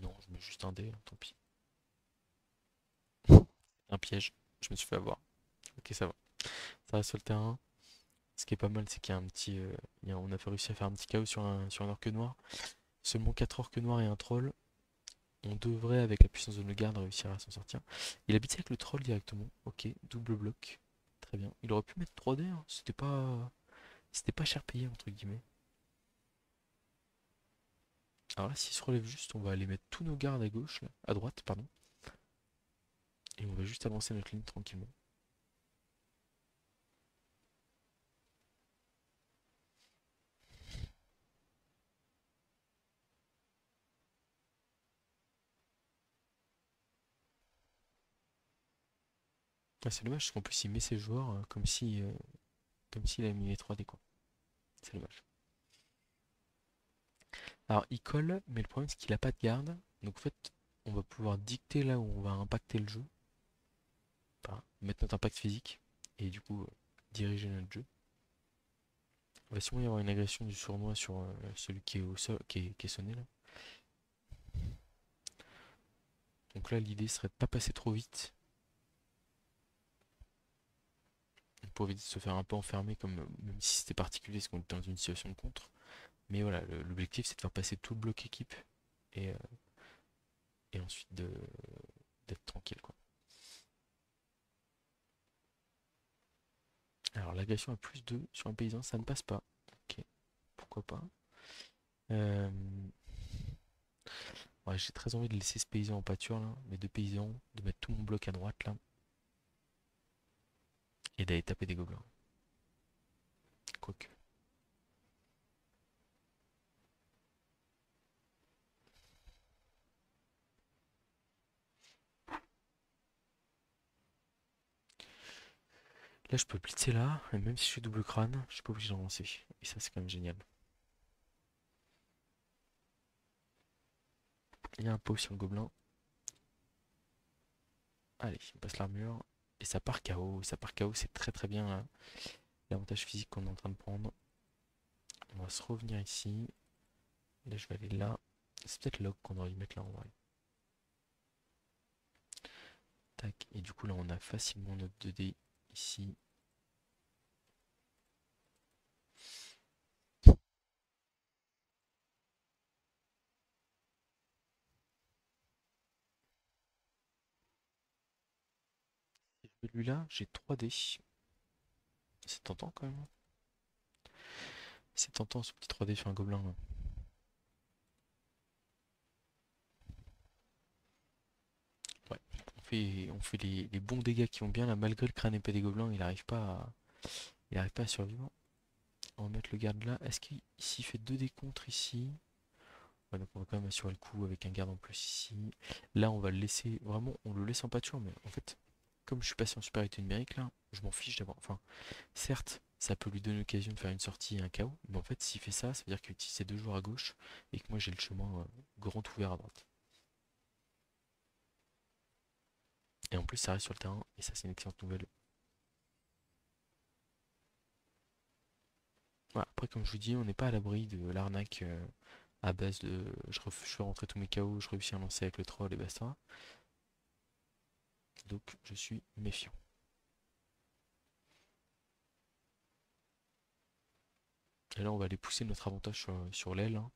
Non, je mets juste un dé, hein, tant pis. Un piège. Je me suis fait avoir. Ok, ça va. Ça reste sur le terrain. Ce qui est pas mal, c'est qu'il y a un petit. On a réussi à faire un petit chaos sur un orque noir. Seulement 4 orques noirs et un troll. On devrait, avec la puissance de nos gardes, réussir à s'en sortir. Il habite avec le troll directement. Ok, double bloc. Très bien. Il aurait pu mettre 3D, hein. C'était pas cher payé, entre guillemets. Alors là, s'il se relève juste, on va aller mettre tous nos gardes à gauche, là, à droite, pardon. Et on va juste avancer notre ligne tranquillement. Ah, c'est dommage, parce qu'en plus, il met ses joueurs comme s'il avait mis les 3D, quoi. C'est dommage. Alors, il colle, mais le problème, c'est qu'il a pas de garde. Donc, en fait, on va pouvoir dicter là où on va impacter le jeu. Enfin, mettre notre impact physique. Et du coup, diriger notre jeu. Il va sûrement y avoir une agression du sournois sur celui qui est au sol, qui est sonné là. Donc là, l'idée serait de pas passer trop vite pour éviter de se faire un peu enfermer, comme même si c'était particulier, parce qu'on était dans une situation de contre. Mais voilà, l'objectif c'est de faire passer tout le bloc équipe et, et ensuite d'être tranquille quoi. Alors l'agression à plus 2 sur un paysan, ça ne passe pas. Ok, pourquoi pas. Euh, ouais, j'ai très envie de laisser ce paysan en pâture là, mes deux paysans, de mettre tout mon bloc à droite là, et d'aller taper des gobelins. Quoique. Là, je peux blitzer là, et même si je fais double crâne, je suis pas obligé de lancer. Et ça, c'est quand même génial. Il y a un pot sur le gobelin. Allez, on passe l'armure. Et ça part KO. Ça part KO, c'est très très bien là. L'avantage physique qu'on est en train de prendre. On va se revenir ici. Là, je vais aller là. C'est peut-être log qu'on aurait dû mettre là en vrai. Tac. Et du coup, là, on a facilement notre 2D ici. Et celui-là, j'ai 3D. C'est tentant quand même. C'est tentant ce petit 3D sur un gobelin là. Ouais. On fait les bons dégâts qui vont bien là, malgré le crâne épais des gobelins, il arrive pas à survivre. On va mettre le garde là. Est-ce qu'il ici fait 2 dés contre ici? Ouais, donc on va quand même assurer le coup avec un garde en plus ici. Là, on va le laisser, vraiment, on le laisse en pâture, mais en fait, comme je suis passé en supériorité numérique là, je m'en fiche d'avoir. Enfin, certes, ça peut lui donner l'occasion de faire une sortie et un KO, mais en fait, s'il fait ça, ça veut dire qu'il utilise ses 2 joueurs à gauche et que moi j'ai le chemin grand ouvert à droite. Et en plus, ça reste sur le terrain, et ça, c'est une excellente nouvelle. Voilà, après, comme je vous dis, on n'est pas à l'abri de l'arnaque à base de je fais rentrer tous mes KO, je réussis à lancer avec le troll et basta. Donc, je suis méfiant. Et là, on va aller pousser notre avantage sur l'aile, hein.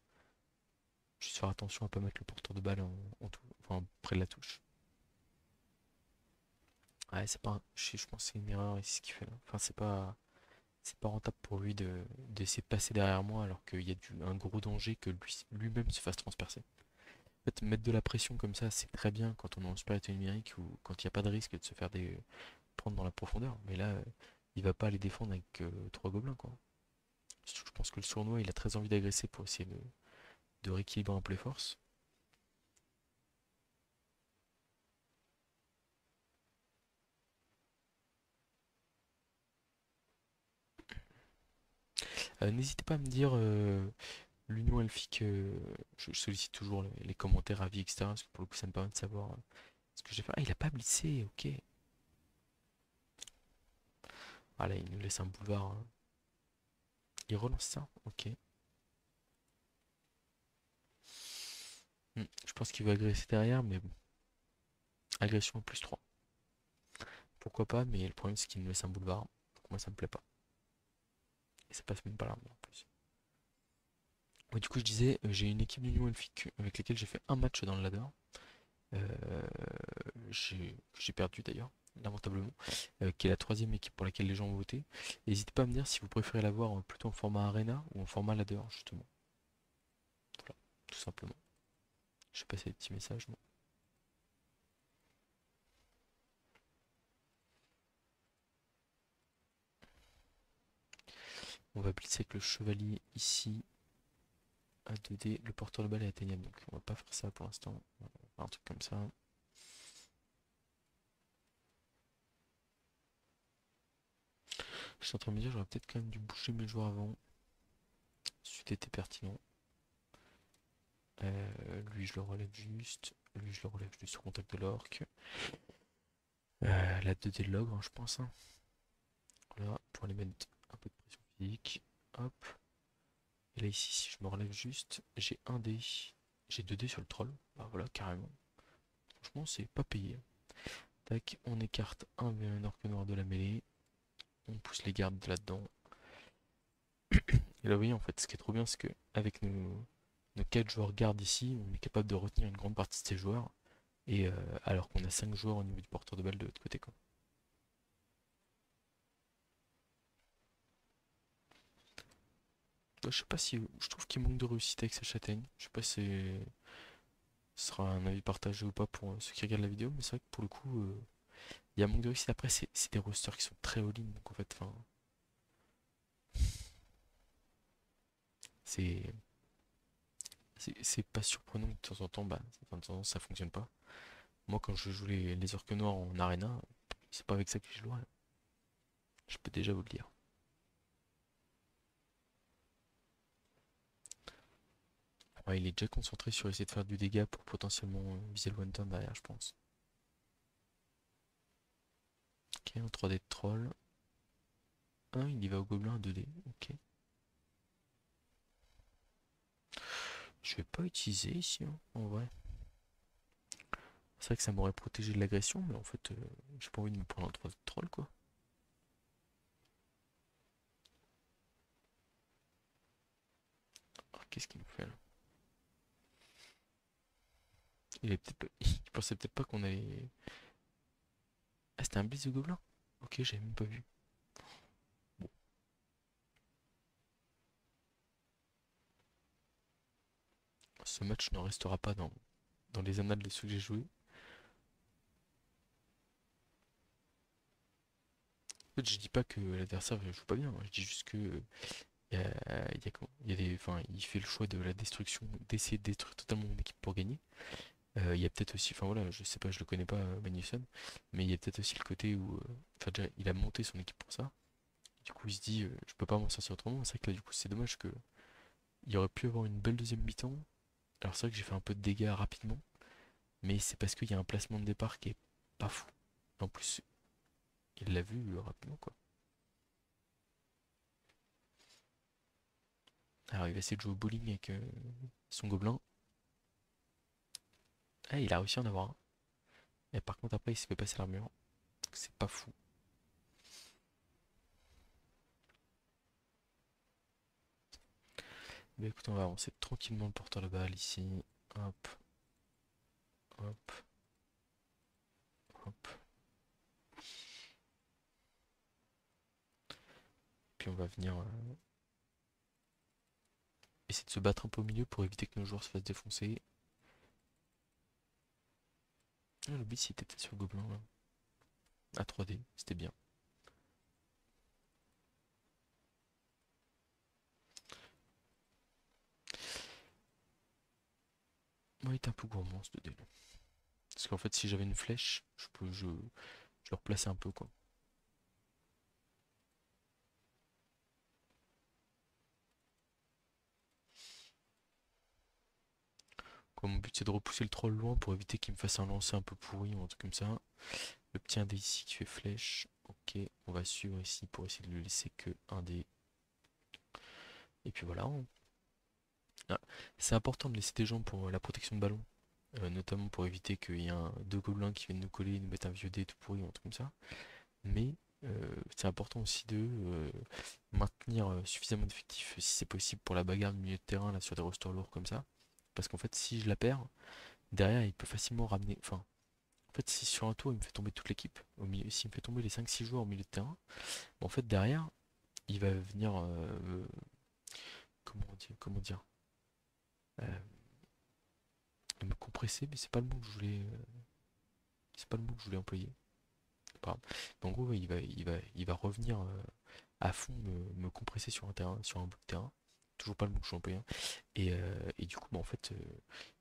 Juste faire attention à pas mettre le porteur de balle enfin, près de la touche. Ouais, c'est pas, je pense que c'est une erreur ici ce qu'il fait là. Enfin, c'est pas rentable pour lui d'essayer de passer derrière moi alors qu'il y a un gros danger que lui-même se fasse transpercer. En fait, mettre de la pression comme ça, c'est très bien quand on est en supériorité numérique ou quand il n'y a pas de risque de se faire prendre dans la profondeur. Mais là, il va pas aller défendre avec 3 gobelins, quoi. Je pense que le sournois, il a très envie d'agresser pour essayer de rééquilibrer un peu les forces. N'hésitez pas à me dire l'union elfique. Je sollicite toujours les commentaires, avis, etc. Parce que pour le coup, ça me permet de savoir ce que j'ai fait. Ah, il a pas blissé, ok. Ah là, il nous laisse un boulevard, hein. Il relance ça, ok. Je pense qu'il veut agresser derrière, mais bon. Agression en +3. Pourquoi pas, mais le problème c'est qu'il nous laisse un boulevard. Donc moi ça me plaît pas. Et ça passe même pas là en plus. Ouais, du coup je disais, j'ai une équipe d'Union Elfique avec laquelle j'ai fait un match dans le ladder. Euh, que j'ai perdu d'ailleurs, lamentablement. Qui est la troisième équipe pour laquelle les gens ont voté. N'hésitez pas à me dire si vous préférez la voir plutôt en format arena ou en format ladder justement. Voilà, tout simplement. Je vais passer des petits messages. Non. On va blitzer avec le chevalier ici à 2D. Le porteur de balle est atteignable, donc on va pas faire ça pour l'instant. On va faire un truc comme ça. Je suis en train de me dire, j'aurais peut-être quand même dû bouger mes joueurs avant. C'eût été pertinent. Lui, je le relève juste. Lui, je le relève juste au contact de l'orque. La 2D de l'ogre, hein, je pense, hein. Voilà, pour aller mettre un peu de pression physique. Hop. Et là, ici, si je me relève juste, j'ai un dé. J'ai 2 dés sur le troll. Bah voilà, carrément. Franchement, c'est pas payé. Tac, on écarte un orque noir de la mêlée. On pousse les gardes là-dedans. Et là, vous voyez, en fait, ce qui est trop bien, c'est que avec nos 4 joueurs gardes ici, on est capable de retenir une grande partie de ces joueurs. Et alors qu'on a 5 joueurs au niveau du porteur de balle de l'autre côté, quoi. Je sais pas si. Je trouve qu'il manque de réussite avec sa châtaigne. Je sais pas si ce sera un avis partagé ou pas pour ceux qui regardent la vidéo, mais c'est vrai que pour le coup, il y a un manque de réussite. Après, c'est des rosters qui sont très all-in, donc en fait, enfin, c'est c'est pas surprenant que de temps en temps, bah, enfin, de temps en temps, ça fonctionne pas. Moi, quand je joue les orques noirs en arena, c'est pas avec ça que je jouerai. Je peux déjà vous le dire. Ouais, il est déjà concentré sur essayer de faire du dégât pour potentiellement viser le one turn derrière, je pense. Ok, un 3D de troll. Il y va au gobelin, 2D. Ok. Je vais pas utiliser ici, hein, en vrai. C'est vrai que ça m'aurait protégé de l'agression, mais en fait, j'ai pas envie de me prendre un 3D de troll, quoi. Ah, qu'est-ce qu'il nous fait là? Il pensait peut-être pas qu'on allait. Ah, c'était un blitz de gobelin? Ok, j'avais même pas vu. Bon, Ce match ne restera pas dans les annales de ceux que j'ai joués. En fait, je dis pas que l'adversaire joue pas bien, hein. Je dis juste que il y a des, enfin, il fait le choix de la destruction, d'essayer de détruire totalement mon équipe pour gagner. Il y a peut-être aussi, enfin voilà, je sais pas, je le connais pas, Magnussen, mais il y a peut-être aussi le côté où, enfin déjà, il a monté son équipe pour ça. Du coup, il se dit, je peux pas m'en sortir autrement. C'est vrai que là, du coup, c'est dommage que il aurait pu avoir une belle deuxième mi-temps. Alors c'est vrai que j'ai fait un peu de dégâts rapidement, mais c'est parce qu'il y a un placement de départ qui est pas fou. En plus, il l'a vu rapidement, quoi. Alors il va essayer de jouer au bowling avec son gobelin. Ah, il a réussi à en avoir un. Et par contre, après, il s'est fait passer l'armure. Donc c'est pas fou. Mais écoute, on va avancer tranquillement le porteur de balle ici. Hop, hop, hop. Puis on va venir essayer de se battre un peu au milieu pour éviter que nos joueurs se fassent défoncer. Ah, le but, il était peut-être sur le gobelin là. À 3D, c'était bien. Ouais, il était un peu gourmand ce 2D là. Parce qu'en fait, si j'avais une flèche, je le replaçais un peu quoi. Quoi, mon but c'est de repousser le troll loin pour éviter qu'il me fasse un lancer un peu pourri ou un truc comme ça. Le petit 1D ici qui fait flèche. Ok, on va suivre ici pour essayer de le laisser que 1D. Et puis voilà, hein. Ah, c'est important de laisser des gens pour la protection de ballon. Notamment pour éviter qu'il y ait deux gobelins qui viennent nous coller et nous mettre un vieux dé tout pourri ou un truc comme ça. Mais c'est important aussi de maintenir suffisamment d'effectifs si c'est possible pour la bagarre du milieu de terrain là sur des rosters lourds comme ça. Parce qu'en fait si je la perds, derrière il peut facilement ramener. Enfin, en fait si sur un tour il me fait tomber toute l'équipe, au milieu, s'il me fait tomber les 5-6 joueurs au milieu de terrain, en fait derrière il va venir comment dire euh, me compresser, mais c'est pas le mot que je voulais. C'est pas le mot que je voulais employer. Pardon. Mais en gros, ouais, il va revenir à fond me compresser sur un terrain, sur un bout de terrain. Toujours pas le mot que je suis employé, hein. Et du coup, bah, en fait,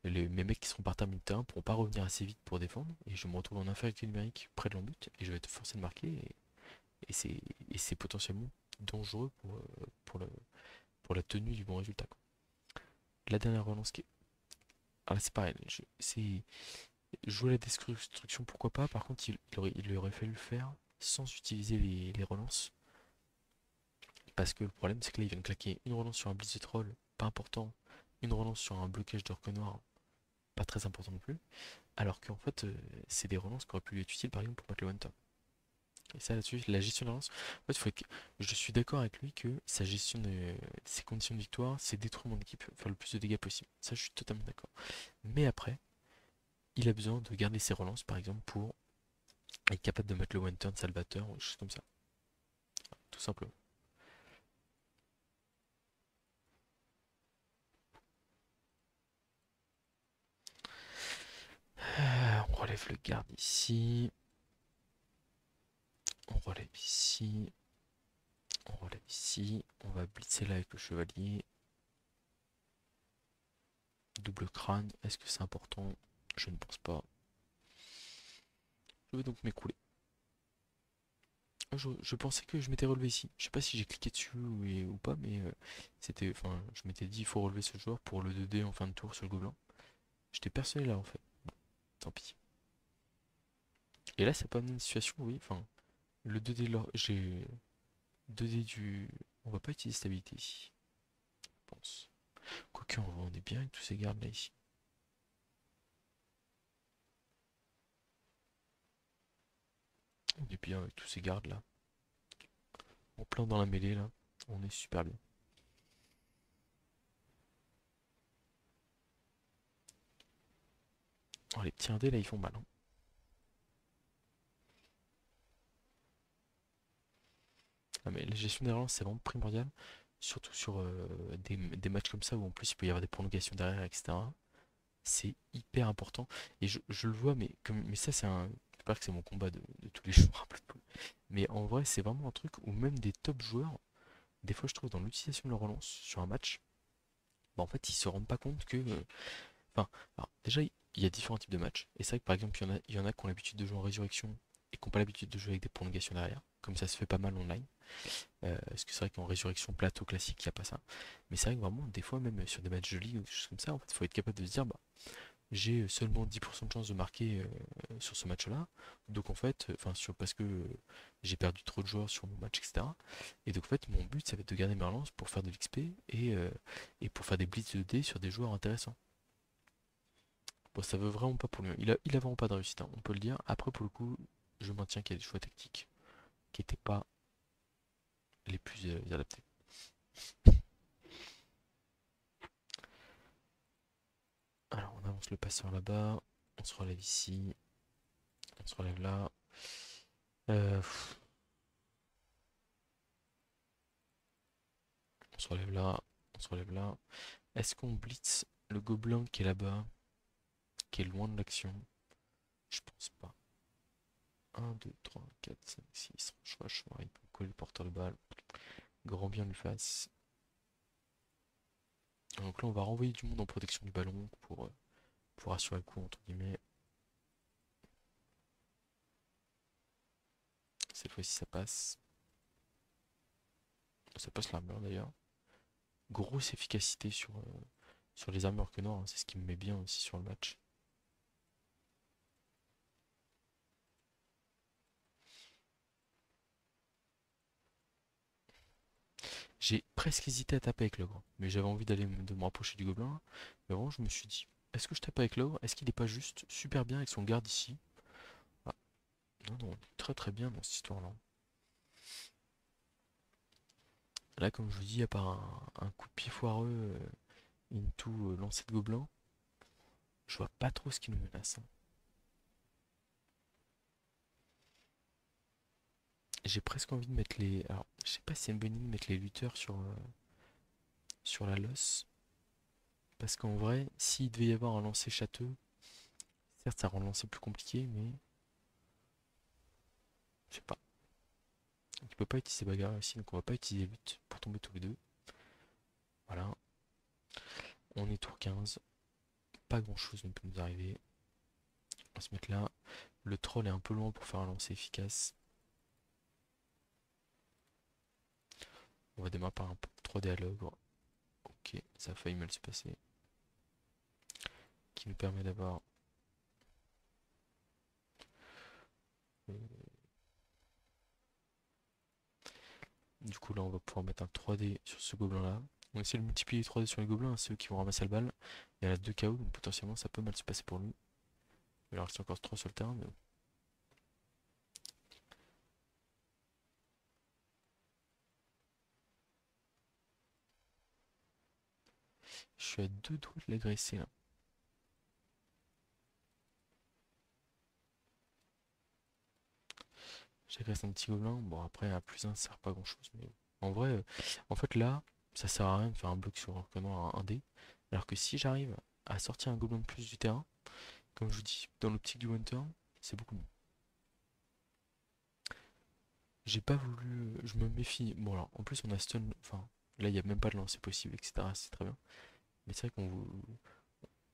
mes mecs qui seront par terre milieu de terrain pourront pas revenir assez vite pour défendre. Et je me retrouve en infériorité numérique près de l'embut. Et je vais être forcé de marquer. Et c'est, et c'est potentiellement dangereux pour la tenue du bon résultat, quoi. La dernière relance qui est. Ah là, c'est pareil. C'est jouer la destruction, pourquoi pas. Par contre, il aurait fallu le faire sans utiliser les relances. Parce que le problème, c'est que là, il vient de claquer une relance sur un blitz de troll, pas important. Une relance sur un blocage de noir, pas très important non plus. Alors qu'en fait, c'est des relances qui auraient pu être utiles, par exemple, pour battre le one top. Et ça, là-dessus, la gestion de relance, en fait, je suis d'accord avec lui que sa gestion de ses conditions de victoire, c'est détruire mon équipe, faire le plus de dégâts possible. Ça, je suis totalement d'accord. Mais après, il a besoin de garder ses relances, par exemple, pour être capable de mettre le one turn salvateur ou des choses comme ça. Tout simplement. On relève le garde ici. On relève ici. On relève ici. On va blitzer là avec le chevalier. Double crâne. Est-ce que c'est important? Je ne pense pas. Je vais donc m'écrouler. Je pensais que je m'étais relevé ici. Je sais pas si j'ai cliqué dessus ou pas, mais c'était. Enfin, je m'étais dit il faut relever ce joueur pour le 2D en fin de tour sur le gobelin. J'étais persuadé là en fait. Tant pis. Et là, ça peut amener une situation, oui. Enfin, le 2D, j'ai 2D du. On va pas utiliser stabilité ici, je pense. Quoique, on est bien avec tous ces gardes là ici. On est bien avec tous ces gardes là. En plein dans la mêlée là. On est super bien. Oh, les petits indés là, ils font mal, hein. Ah, mais la gestion des relances, c'est vraiment primordial. surtout sur des matchs comme ça où en plus il peut y avoir des prolongations derrière, etc. C'est hyper important. Et je le vois, mais ça c'est un. J'espère que c'est mon combat de tous les jours à Blood Bowl. Mais en vrai, c'est vraiment un truc où même des top joueurs, des fois je trouve dans l'utilisation de leur relance sur un match, bah, en fait ils se rendent pas compte que. Enfin, alors déjà il y a différents types de matchs. Et c'est vrai que par exemple il y en a qui ont l'habitude de jouer en résurrection et qui n'ont pas l'habitude de jouer avec des prolongations derrière. Comme ça se fait pas mal online. Parce que c'est vrai qu'en résurrection plateau classique, il n'y a pas ça. Mais c'est vrai que vraiment, des fois, même sur des matchs de ligue ou des choses comme ça, en fait, il faut être capable de se dire, bah, j'ai seulement 10% de chance de marquer sur ce match-là. Donc en fait, enfin, parce que j'ai perdu trop de joueurs sur mon match, etc. Et donc en fait, mon but, ça va être de garder mes relances pour faire de l'XP et pour faire des blitz de dés sur des joueurs intéressants. Bon, ça veut vraiment pas pour lui. Il a vraiment pas de réussite, hein, on peut le dire. Après, pour le coup, je maintiens qu'il y a des choix tactiques qui n'étaient pas les plus adaptés. Alors, on avance le passeur là-bas. On se relève ici. On se relève là. Pff, on se relève là. On se relève là. Est-ce qu'on blitz le gobelin qui est là-bas, qui est loin de l'action? Je pense pas. 1, 2, 3, 4, 5, 6. Franchement, il peut coller le porteur de balle. Grand bien lui fasse. Donc là, on va renvoyer du monde en protection du ballon pour assurer le coup, entre guillemets. Cette fois-ci, ça passe. Ça passe l'armure d'ailleurs. Grosse efficacité sur les armures que non, hein, c'est ce qui me met bien aussi sur le match. J'ai presque hésité à taper avec l'ogre, mais j'avais envie de me rapprocher du gobelin. Mais vraiment, je me suis dit, est-ce que je tape avec l'ogre? Est-ce qu'il est pas juste super bien avec son garde ici? Ah, non, non, on est très très bien dans cette histoire-là. Là, comme je vous dis, à part un coup de pied foireux into lancer de gobelin, je vois pas trop ce qui nous menace, hein. J'ai presque envie de mettre les. Alors, je sais pas si c'est une bonne idée de mettre les lutteurs sur la losse. Parce qu'en vrai, s'il devait y avoir un lancer châteux, certes ça rend le lancer plus compliqué, mais je sais pas. Donc, il peut pas utiliser bagarre ici, donc on va pas utiliser lutte pour tomber tous les deux. Voilà, on est tour 15. Pas grand chose ne peut nous arriver. On va se mettre là. Le troll est un peu loin pour faire un lancer efficace. On va démarrer par un 3D à l'ogre. Ok, ça a failli mal se passer. Qui nous permet d'avoir. euh, Du coup, là, on va pouvoir mettre un 3D sur ce gobelin-là. On essaie de multiplier les 3D sur les gobelins, hein, c'est eux qui vont ramasser la balle. Il y en a 2 KO, donc potentiellement ça peut mal se passer pour lui. Il en reste encore 3 sur le terrain, mais bon. Je suis à 2 doigts de l'agresser là. J'agresse un petit gobelin. Bon, après, à plus 1, ça sert pas à grand chose. Mais en vrai, en fait, là, ça sert à rien de faire un bloc sur un canon à 1D. Alors que si j'arrive à sortir un gobelin de plus du terrain, comme je vous dis, dans l'optique du one turn, c'est beaucoup mieux. J'ai pas voulu. Je me méfie. Bon, alors, en plus, on a stun. Enfin, là, il n'y a même pas de lancer possible, etc. C'est très bien. Mais c'est vrai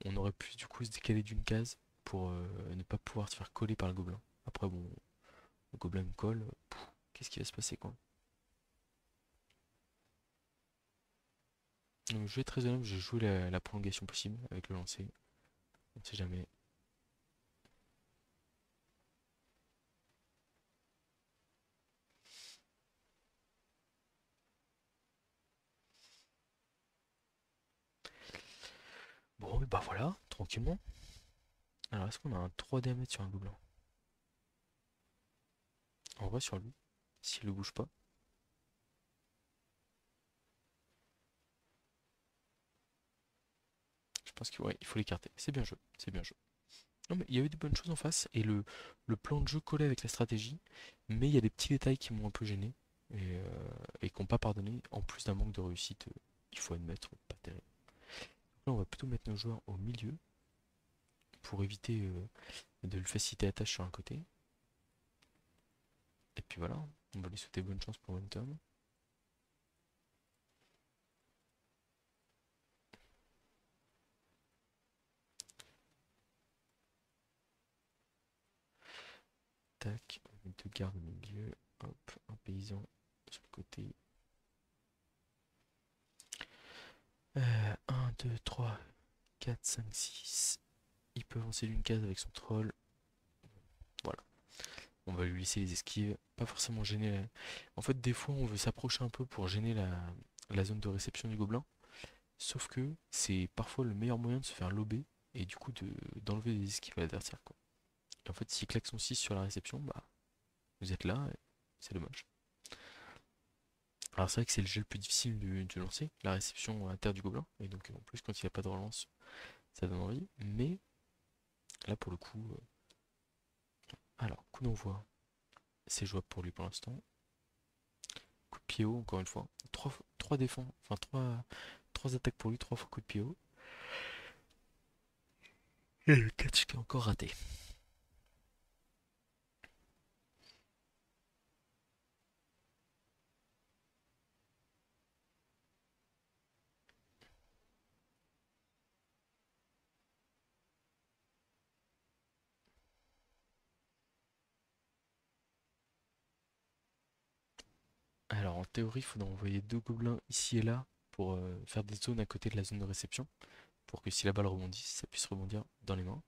on aurait pu, du coup, se décaler d'une case pour ne pas pouvoir se faire coller par le gobelin. Après, bon, le gobelin me colle. Qu'est-ce qui va se passer, quoi? Donc, je vais être très honnête, j'ai joué la prolongation possible avec le lancer. On sait jamais. Bon, et bah voilà, tranquillement. Alors, est-ce qu'on a un 3D à mettre sur un gobelin? En vrai, sur lui, s'il ne bouge pas, je pense qu'il il faut l'écarter. C'est bien joué, c'est bien joué. Non, mais il y avait des bonnes choses en face et le plan de jeu collait avec la stratégie, mais il y a des petits détails qui m'ont un peu gêné. et qui n'ont pas pardonné, en plus d'un manque de réussite, il faut admettre, pas terrible. Là, on va plutôt mettre nos joueurs au milieu pour éviter de lui faciliter la tâche sur un côté. Et puis voilà, on va lui souhaiter bonne chance pour Momentum. Tac, on met deux gardes au milieu. Hop, un paysan sur le côté. 1, 2, 3, 4, 5, 6. Il peut avancer d'une case avec son troll. Voilà. On va lui laisser les esquives. Pas forcément gêner En fait, des fois, on veut s'approcher un peu pour gêner la zone de réception du gobelin. Sauf que c'est parfois le meilleur moyen de se faire lober et du coup d'enlever des esquives à l'adversaire, quoi. Et en fait, s'il claque son 6 sur la réception, bah vous êtes là, et c'est dommage. Alors c'est vrai que c'est le jet le plus difficile de lancer, la réception à terre du gobelin, et donc en plus quand il n'y a pas de relance, ça donne envie, mais là pour le coup, alors coup d'envoi, c'est jouable pour lui pour l'instant. Coup de pied haut, encore une fois, 3 défenses, enfin 3 attaques pour lui, 3 fois coup de pied haut. Et le catch qui est encore raté. Alors en théorie, il faudra envoyer 2 gobelins ici et là pour faire des zones à côté de la zone de réception, pour que si la balle rebondisse, ça puisse rebondir dans les mains.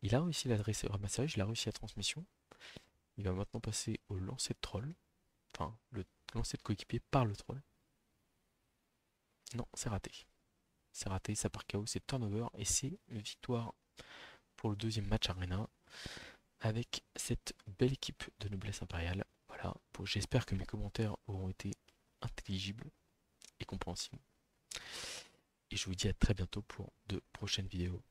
Il a réussi la ramassage, il a réussi la transmission. Il va maintenant passer au lancer de troll. Enfin, le lancer de coéquipier par le troll. Non, c'est raté. C'est raté, ça part KO, c'est turnover et c'est victoire pour le deuxième match Arena avec cette belle équipe de noblesse impériale. Voilà, j'espère que mes commentaires auront été intelligibles et compréhensibles. Et je vous dis à très bientôt pour de prochaines vidéos.